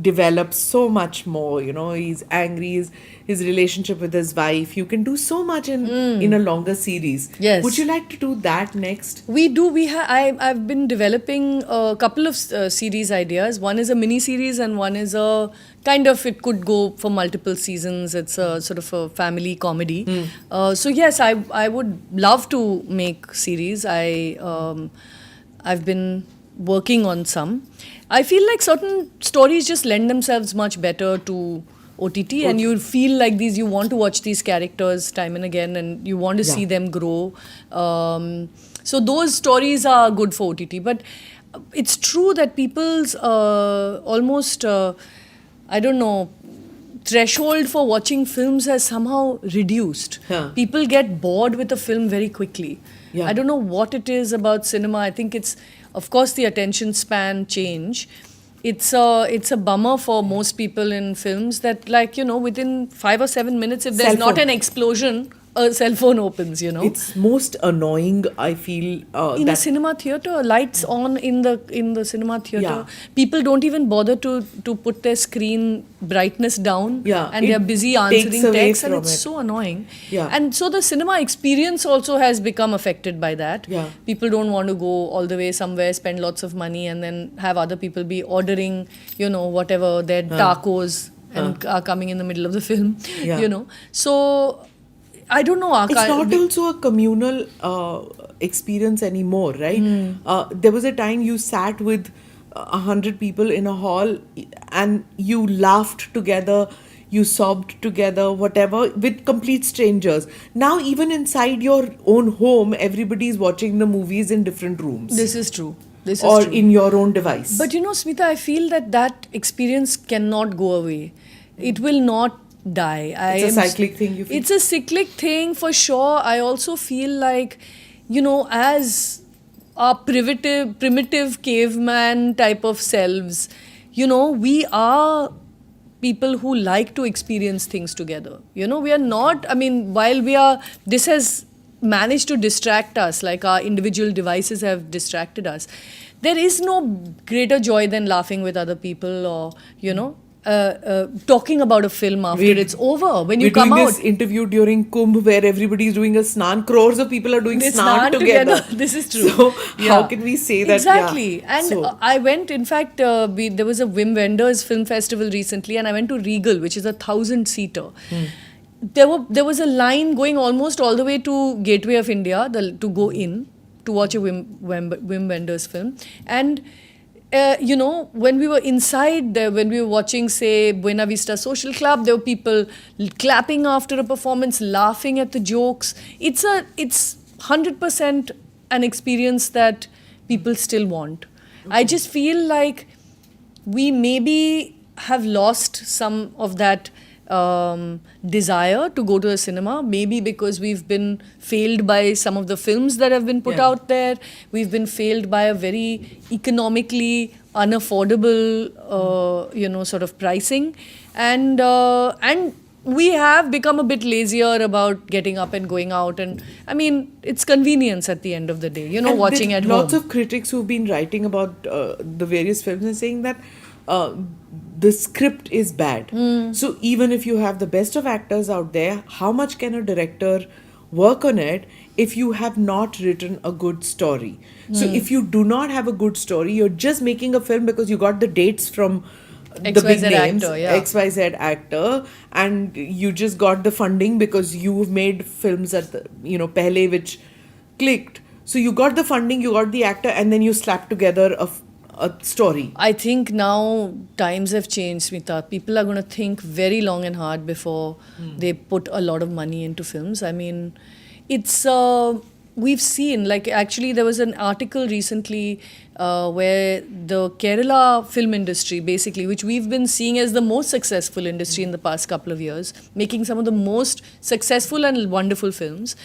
develops so much more. He's angry, his relationship with his wife. You can do so much in a longer series. Yes. Would you like to do that next? We do. I've been developing a couple of series ideas. One is a mini series, and one is a kind of, it could go for multiple seasons. It's a sort of a family comedy. So yes, I would love to make series. I've been working on some. I feel like certain stories just lend themselves much better to OTT, and you feel like you want to watch these characters time and again, and you want to see them grow. So those stories are good for OTT. But it's true that people's almost, I don't know, threshold for watching films has somehow reduced. People get bored with a film very quickly. I don't know what it is about cinema. I think it's, of course, the attention span change. It's a bummer for most people in films that, within 5 or 7 minutes, if there's not an explosion, a cell phone opens, It's most annoying, I feel. In a cinema theatre, lights on in the cinema theatre. People don't even bother to put their screen brightness down, and they're busy answering texts, and it's so annoying. And so the cinema experience also has become affected by that. People don't want to go all the way somewhere, spend lots of money, and then have other people be ordering, whatever, their tacos and are coming in the middle of the film, So I don't know. It's not also a communal experience anymore, right? There was a time you sat with 100 people in a hall and you laughed together, you sobbed together, whatever, with complete strangers. Now, even inside your own home, everybody is watching the movies in different rooms. This is true. Or in your own device. But Smita, I feel that experience cannot go away. It will not die. It's a cyclic thing, you feel? It's a cyclic thing for sure. I also feel like, as our primitive caveman type of selves, we are people who like to experience things together. We are not, while this has managed to distract us, like our individual devices have distracted us, there is no greater joy than laughing with other people, or, talking about a film after it's over. When you come out. We're doing this interview during Kumbh where everybody is doing a snan. Crores of people are doing snan together. This is true. So how can we say that? Exactly. And I went, in fact, there was a Wim Wenders film festival recently, and I went to Regal, which is a 1,000-seater. There was a line going almost all the way to Gateway of India to go in to watch a Wim Wenders film. And when we were inside there, when we were watching, say, Buena Vista Social Club, there were people clapping after a performance, laughing at the jokes. It's 100% an experience that people still want. I just feel like we maybe have lost some of that desire to go to the cinema, maybe because we've been failed by some of the films that have been put out there. We've been failed by a very economically unaffordable, sort of pricing, and we have become a bit lazier about getting up and going out. And it's convenience at the end of the day, and watching at home. Lots of critics who've been writing about the various films and saying that the script is bad. So even if you have the best of actors out there, how much can a director work on it if you have not written a good story? So if you do not have a good story, you're just making a film because you got the dates from the big names, XYZ actor, and you just got the funding because you've made films at the, pehle, which clicked. So you got the funding, you got the actor, and then you slap together a story. I think now times have changed, Smita. People are going to think very long and hard before they put a lot of money into films. It's we've seen, like, actually there was an article recently where the Kerala film industry, basically, which we've been seeing as the most successful industry in the past couple of years, making some of the most successful and wonderful films,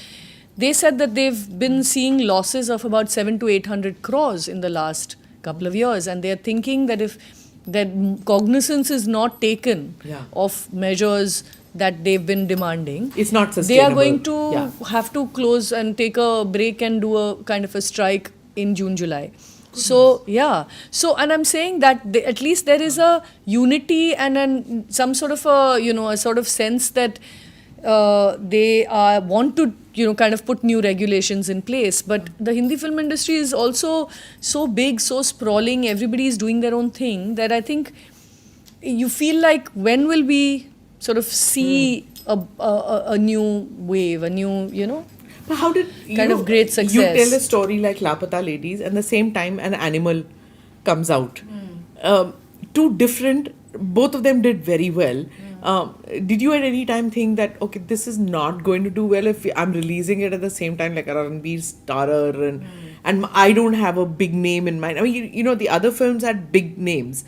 they said that they've been seeing losses of about 700 to 800 crores in the last couple of years, and they're thinking that if that cognizance is not taken Yeah. of measures that they've been demanding, It's not they sustainable. are going to Yeah. have to close and take a break and do a kind of a strike in June, July. So yeah, so and I'm saying that at least there is a unity and some sort of a sort of sense that they want to kind of put new regulations in place. But the Hindi film industry is also so big, so sprawling. Everybody is doing their own thing that I think you feel like when will we sort of see a new wave, a new. But how did Kind of great success. You tell a story like Lapata Ladies, and the same time an animal comes out. Two different, both of them did very well. Did you at any time think that okay, this is not going to do well if I'm releasing it at the same time like a Ranveer Starer and I don't have a big name in mind? I mean, you know, the other films had big names.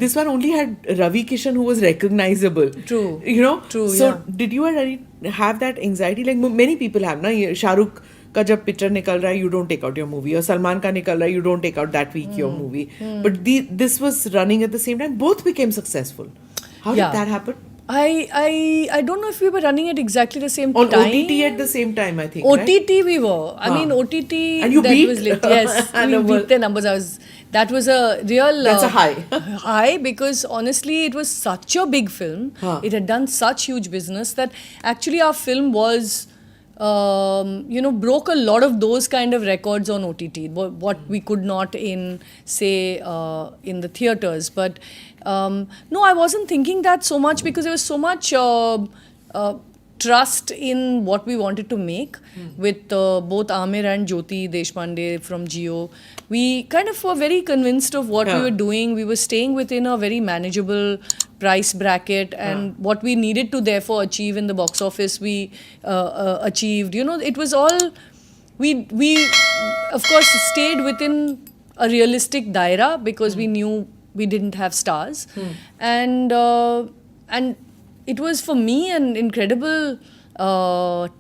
This one only had Ravi Kishan, who was recognizable. True. You know. True. So Yeah. did you at any have that anxiety like many people have? Na, Shahrukh का जब picture निकल रहा है you don't take out your movie, और सलमान का निकल रहा है you don't take out that week your movie. But this was running at the same time. Both became successful. How Yeah. did that happen? I don't know if we were running at exactly the same On time. OTT at the same time, I think. OTT we were. I Huh. mean OTT. And you that beat was lit. Yes, we numbers. beat the numbers. That was a real. That's a high. high because honestly, it was such a big film. Huh. It had done such huge business that actually our film was. Broke a lot of those kind of records on OTT, what we could not in, say, in the theatres. But no, I wasn't thinking that so much because there was so much trust in what we wanted to make with both Amir and Jyoti Deshpande from Jio. We kind of were very convinced of what we Yeah. were doing. We were staying within a very manageable price bracket, and what we needed to therefore achieve in the box office, we achieved. You know, it was all we of course stayed within a realistic daira because we knew we didn't have stars, and it was for me an incredible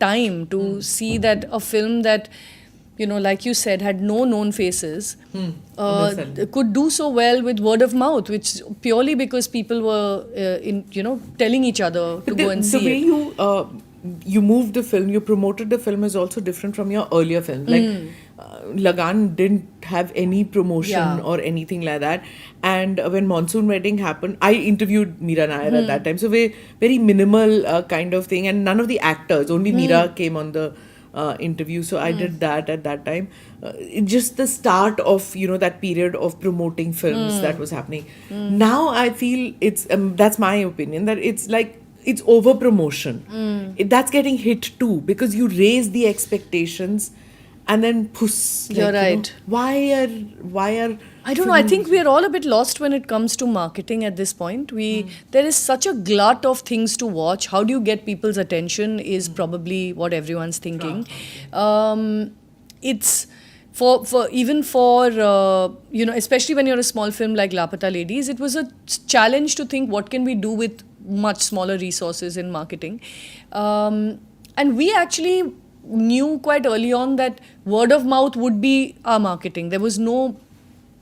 time to see that a film that like you said, had no known faces, could do so well with word of mouth, which purely because people were telling each other to go and see the way it. you moved the film, you promoted the film is also different from your earlier films. Like Lagan didn't have any promotion Yeah. or anything like that. And when Monsoon Wedding happened, I interviewed Meera Nair at that time. So very minimal kind of thing, and none of the actors, only Meera came on the interview. So I did that at that time. Just the start of that period of promoting films that was happening. Now I feel it's that's my opinion, that it's like it's over promotion. That's getting hit too, because you raise the expectations and then puss. You're right. Why are I don't know. I think we are all a bit lost when it comes to marketing at this point. There is such a glut of things to watch. How do you get people's attention is probably what everyone's thinking. It's for especially when you're a small film like Lapata Ladies, it was a challenge to think what can we do with much smaller resources in marketing. And we actually knew quite early on that word of mouth would be our marketing. There was no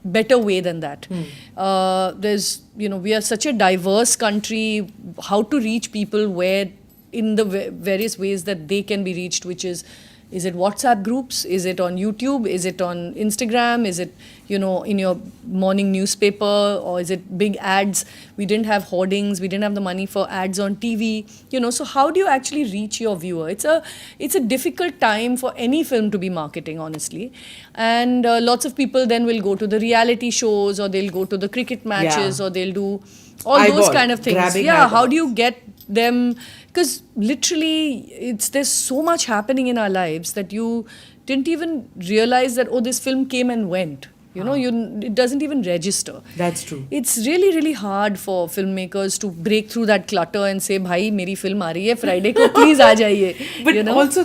better way than that. We are such a diverse country. How to reach people where in the various ways that they can be reached, which is it WhatsApp groups? Is it on YouTube? Is it on Instagram? Is it, in your morning newspaper? Or is it big ads? We didn't have hoardings. We didn't have the money for ads on TV. So how do you actually reach your viewer? It's a difficult time for any film to be marketing, honestly. And lots of people then will go to the reality shows, or they'll go to the cricket matches, or they'll do all those Eyeball, kind of things. grabbing Yeah, how eyeballs. do you get them? Because literally there's so much happening in our lives that you didn't even realize that this film came and went. It doesn't even register. That's true. It's really, really hard for filmmakers to break through that clutter and say, "Bhai, meri film aa rahi hai Friday ko, please aa jaiye." But also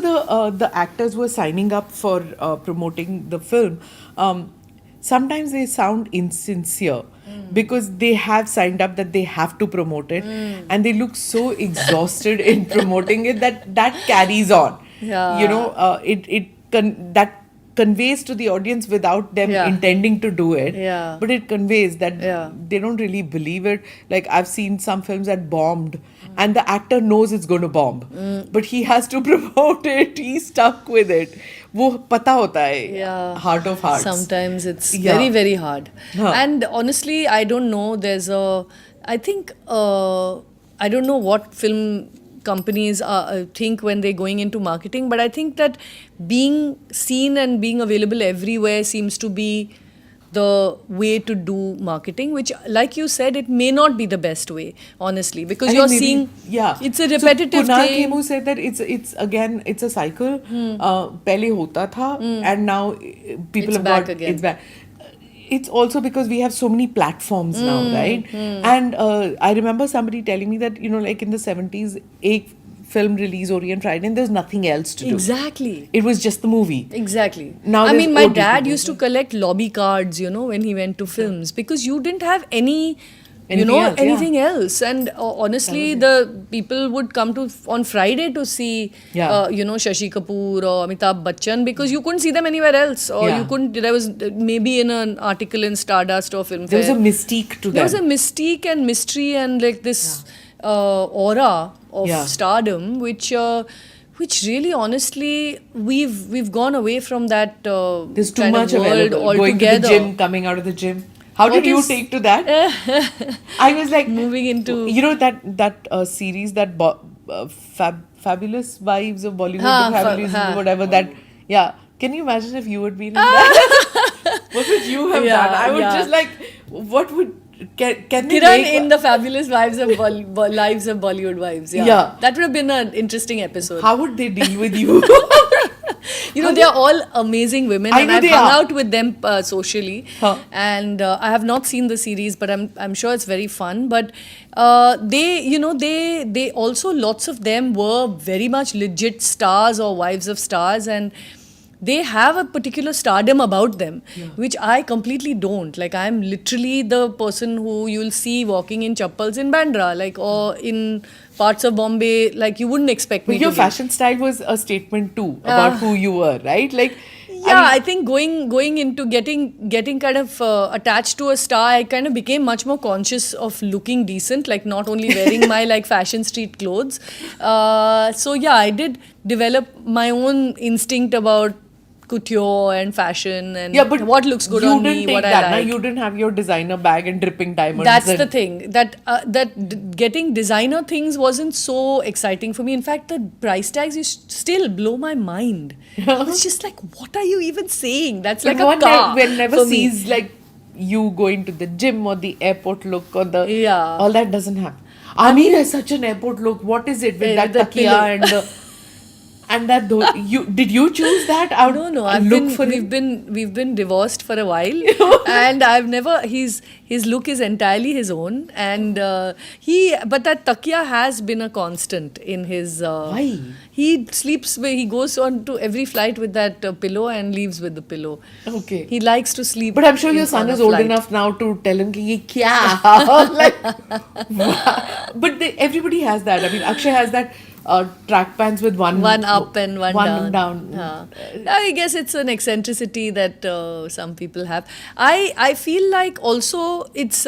the actors who are signing up for promoting the film, sometimes they sound insincere because they have signed up that they have to promote it, and they look so exhausted in promoting it that carries on. Yeah. you know, that conveys to the audience without them Yeah. intending to do it. Yeah. But it conveys that Yeah. they don't really believe it. Like I've seen some films that bombed, and the actor knows it's going to bomb, but he has to promote it. He's stuck with it. वो पता होता है. Yeah. Heart of hearts. Sometimes it's Yeah. very, very hard. Huh. And honestly, I don't know. I think, I don't know what film companies think when they're going into marketing, but I think that being seen and being available everywhere seems to be the way to do marketing, which, like you said, it may not be the best way, honestly, because I you're think maybe- seeing, it's a repetitive so Kunal thing. Khemu said that it's a cycle. पहले होता था, and now people It's have back got again. it's back. It's also because we have so many platforms now, right? And I remember somebody telling me that, you know, like in the 70s, a film release Orient Friday, and there's nothing else to do. Exactly. It was just the movie. Exactly. Now I there's mean, my OTT dad used to collect lobby cards, you know, when he went to films, because you didn't have Anything else, yeah. anything else. And honestly, the people would come to on Friday to see, Yeah. Shashi Kapoor or Amitabh Bachchan, because you couldn't see them anywhere else, or Yeah. you couldn't. There was maybe in an article in Stardust or Film There was a Fair. mystique to There was them. a mystique and mystery and like this aura of Yeah. stardom, which really, honestly, we've gone away from that There's too kind much of world available. Going to the altogether. gym, coming out of the gym. How What did you is- take to that? I was like Moving into- you know that series that Fabulous Wives of Bollywood, Ha, the Fabulous ha. whatever that. Yeah, can you imagine if you had been in that? What would you have Yeah, done? I would yeah. just like, what would can they Kiran make? in the Fabulous Lives of Lives of Bollywood Wives. Yeah. Yeah. That would have been an interesting episode. How would they deal with you? They are all amazing women, I and know I've they hung are. out with them socially. Huh. And I have not seen the series, but I'm sure it's very fun. But they also, lots of them were very much legit stars or wives of stars, and they have a particular stardom about them, which I completely don't. Like, I'm literally the person who you'll see walking in chappals in Bandra, like, or in parts of Bombay, like you wouldn't expect me But your to be. fashion style was a statement too about who you were, right? Like, Yeah, I think going into getting kind of attached to a star, I kind of became much more conscious of looking decent, like not only wearing my like fashion street clothes. So yeah, I did develop my own instinct about couture and fashion and yeah, but what looks good you on didn't me, take what that, I na? like. You didn't have your designer bag and dripping diamonds. That's and the thing. Getting designer things wasn't so exciting for me. In fact, the price tags still blow my mind. It's just like, what are you even saying? That's like But a car. one never for me. sees like you going to the gym or the airport look or the Yeah. all that doesn't happen. Amir has such an airport look. What is it with that the takia pillow. and the and that did you choose that out? No. We've been divorced for a while, and I've never. His look is entirely his own, and but that takia has been a constant in his. Why? He sleeps. He goes on to every flight with that pillow and leaves with the pillow. Okay. He likes to sleep. But I'm sure in your son on a is old flight. enough now to tell him ki ye kya? Like, but everybody has that. I mean, Akshay has that track pants with one up and one down. I guess it's an eccentricity that some people have. I feel like also it's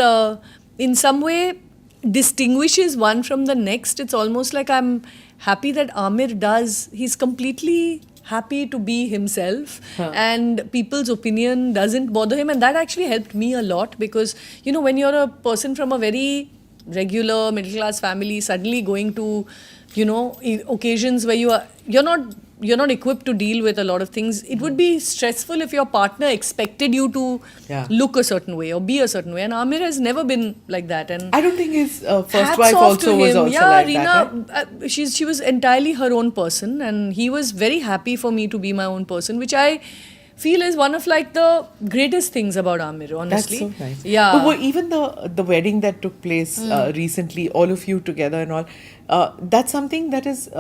in some way distinguishes one from the next. It's almost like I'm happy that Amir he's completely happy to be himself, and people's opinion doesn't bother him, and that actually helped me a lot, because when you're a person from a very regular middle class family, suddenly going to occasions where you're not equipped to deal with a lot of things, it would be stressful if your partner expected you to look a certain way or be a certain way, and Amir has never been like that. And I don't think his first hats wife off also to was him. also Yeah, like Reena, that. Right? she was entirely her own person, and he was very happy for me to be my own person, which I feel is one of like the greatest things about Amir, honestly. That's so nice. Yeah. But even the wedding that took place recently, all of you together and all, that's something that is.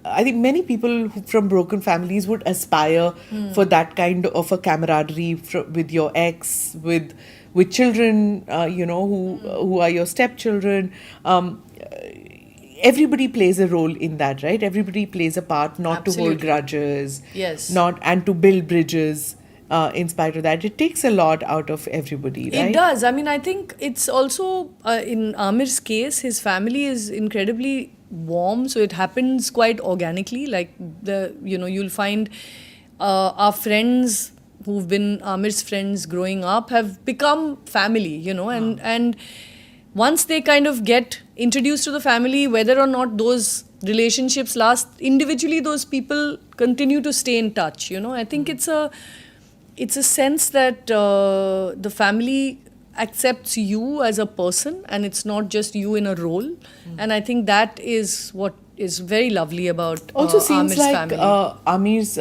I think many people from broken families would aspire for that kind of a camaraderie with your ex, with children, who are your stepchildren. everybody plays a role in that, right? Everybody plays a part, not to hold Absolutely. grudges, Yes. not and to build bridges. In spite of that, it takes a lot out of everybody, right? It does. I mean, I think it's also in Amir's case, his family is incredibly warm, so it happens quite organically. Like you'll find our friends who've been Amir's friends growing up have become family, and once they kind of get introduced to the family, whether or not those relationships last individually, those people continue to stay in touch. I think it's a sense that the family accepts you as a person and it's not just you in a role. And I think that is what is very lovely about Also seems Amir's like family. Amir's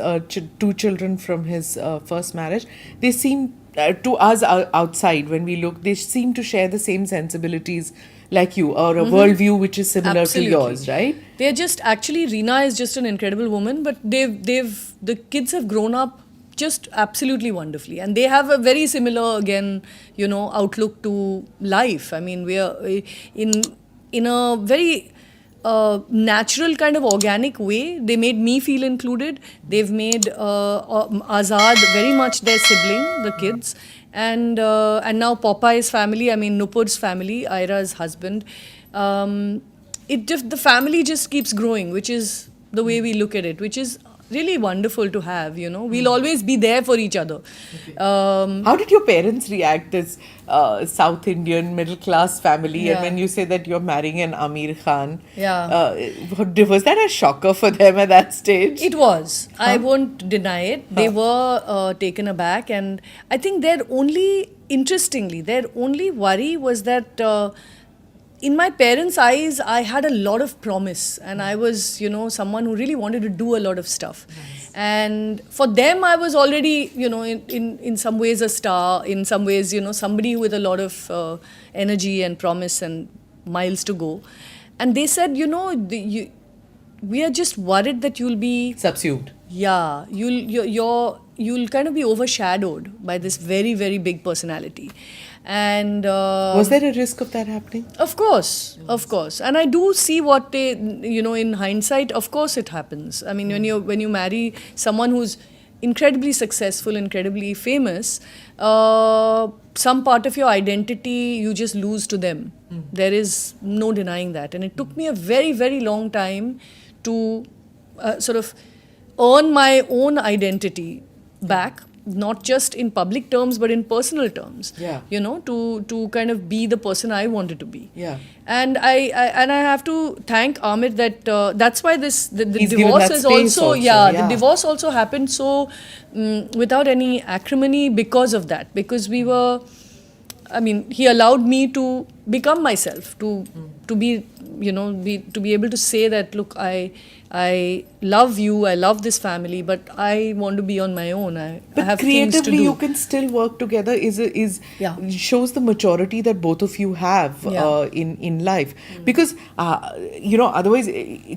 two children from his first marriage, they seem to us outside when we look, they seem to share the same sensibilities like you, or a worldview which is similar Absolutely. to yours, right? They're just actually Reena is just an incredible woman, but the kids have grown up just absolutely wonderfully, and they have a very similar again outlook to life. I mean, we are in a very natural kind of organic way. They made me feel included. They've made Azad very much their sibling, the kids, and now Popeye's family. I mean Nupur's family, Ira's husband. The family just keeps growing, which is the way we look at it, which is really wonderful to have. We'll always be there for each other. How did your parents react, this South Indian middle class family, Yeah. and when you say that you're marrying an Amir Khan? Yeah. Was that a shocker for them at that stage? It was. I won't deny it. They were taken aback, and I think their only worry was that in my parents' eyes, I had a lot of promise, and I was, someone who really wanted to do a lot of stuff. Nice. And for them, I was already, in some ways a star, in some ways, somebody with a lot of energy and promise and miles to go. And they said, we are just worried that you'll be Subsumed. yeah, you'll kind of be overshadowed by this very, very big personality. And Was there a risk of that happening? of course. And I do see what they, in hindsight, of course it happens. I mean, when you marry someone who's incredibly successful, incredibly famous, some part of your identity you just lose to them. There is no denying that. And it took me a very, very long time to sort of earn my own identity back, not just in public terms but in personal terms. Yeah. To kind of be the person I wanted to be. Yeah. And I have to thank Amir that that's why the He's given divorce that is space also, also, the divorce also happened so without any acrimony because of that, because we were, I mean, he allowed me to become myself, to be, to be able to say that, look, I love you, I love this family, but I want to be on my own. I But have things to creatively, do. you can still work together. Yeah. Shows the maturity that both of you have Yeah. in life. Because otherwise,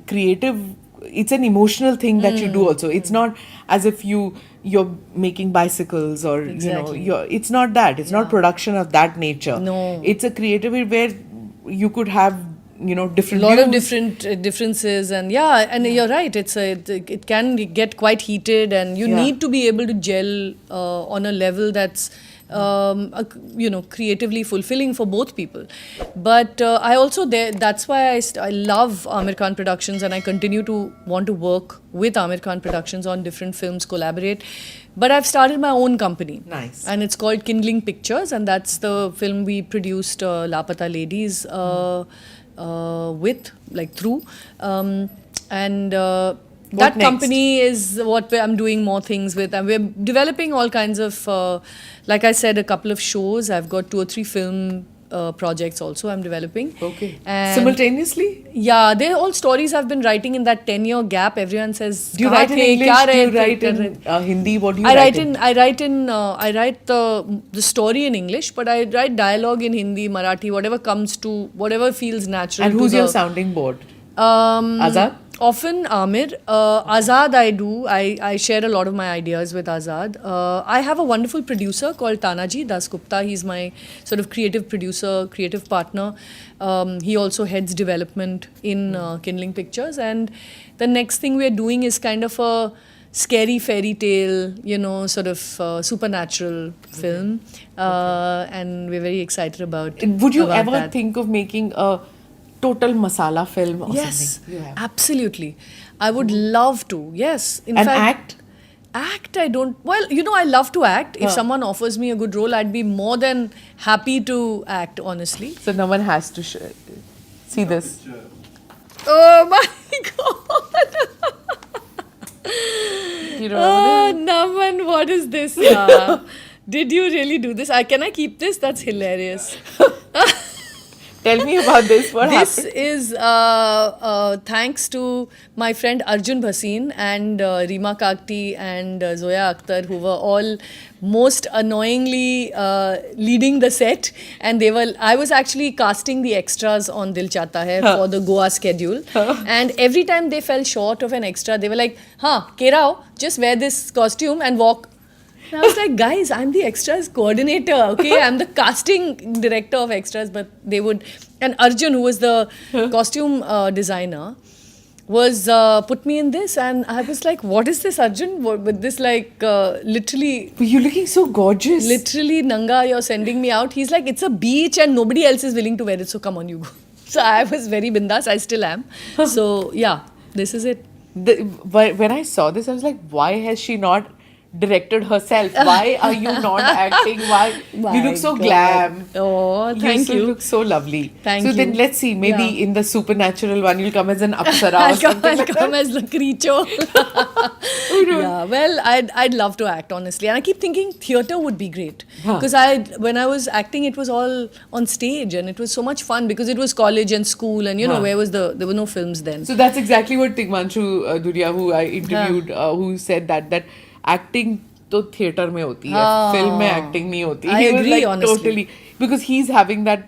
creative. It's an emotional thing that you do. Also, it's not as if you're making bicycles or Exactly. It's not that. It's not production of that nature. No. It's a creativity where you could have different. Lot of views. different differences, and you're right, it can get quite heated, and you Yeah. need to be able to gel on a level that's creatively fulfilling for both people. But I also that's why I love Amir Khan Productions, and I continue to want to work with Amir Khan Productions on different films, collaborate. But I've started my own company. Nice. And it's called Kindling Pictures, and that's the film we produced, Lapata Ladies, through. That next? company is what I'm doing more things with. And we're developing all kinds of, like I said, a couple of shows. I've got 2 or 3 film projects also I'm developing. Okay. And Simultaneously? Yeah, they're all stories I've been writing in that 10-year gap. Everyone says, Do you "Kahan write in the, English? kya Do you rahe write the?" in Hindi? What do you I write write the story in English, but I write dialogue in Hindi, Marathi, whatever feels natural. And who's to your the, sounding board? Azad? Often Amir. Azad I do. I share a lot of my ideas with Azad. I have a wonderful producer called Tanaji Das Gupta. He's my sort of creative producer, creative partner. He also heads development in Kindling Pictures. And the next thing we're doing is kind of a scary fairy tale, sort of supernatural film. And we're very excited about Would you about ever that. think of making a total masala film or Yes, something? You have. absolutely. I would love to. Yes. In And fact, act? I don't. Well, I love to act. If someone offers me a good role, I'd be more than happy to act, honestly. So no one has to see this. Oh my God. You know, Oh, Naman, what is this? Yeah. Did you really do this? Can I keep this? That's hilarious. tell me about this. What This happened? is thanks to my friend Arjun Bhasin and Rima Kakti and Zoya Akhtar, who were all most annoyingly leading the set. And I was actually casting the extras on Dil Chahta Hai for the Goa schedule. And every time they fell short of an extra, they were like, Kerao, just wear this costume and walk. And I was like, guys, I'm the extras coordinator, okay? I'm the casting director of extras, but they would. And Arjun, who was the costume designer, was put me in this, and I was like, what is this, Arjun? With this, literally. But you're looking so gorgeous. Literally, Nanga, you're sending me out. He's like, it's a beach and nobody else is willing to wear it, so come on, you go. So I was very bindas, I still am. So, yeah, this is it. When I saw this, I was like, why has she not directed herself? Why are you not acting? Why? You look so God. glam. Oh, thank you. look so lovely. Thank so then you. let's see, maybe Yeah. in the supernatural one, you'll come as an apsara or I'll something like come that. as the creature. Yeah, well, I'd love to act, honestly, and I keep thinking theatre would be great because when I was acting, it was all on stage, and it was so much fun because it was college and school, and there were no films then. So that's exactly what Tigmanshu Duria, who I interviewed, who said that acting तो theatre में होती है, film में acting नहीं होती. I He was agree, like honestly. totally, because he's having that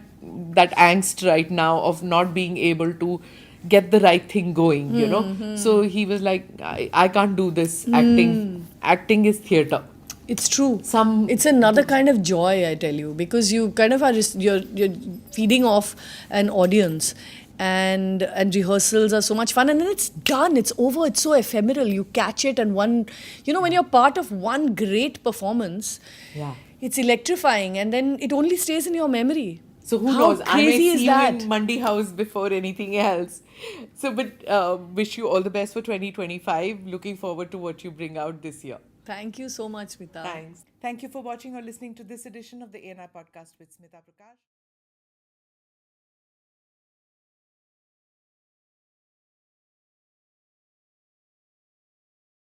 angst right now of not being able to get the right thing going, you know. So he was like, I can't do this acting. Acting is theatre. It's true. Some- It's another kind of joy, I tell you, because you kind of you're feeding off an audience, and rehearsals are so much fun, and then it's done. It's over. It's so ephemeral. You catch it, and when you're part of one great performance, Yeah. it's electrifying, and then it only stays in your memory. So who How knows? I may crazy is see you that? in Mandi House before anything else. So, but wish you all the best for 2025. Looking forward to what you bring out this year. Thank you so much, Smita. Thanks. Thank you for watching or listening to this edition of the ANI podcast with Smita Prakash.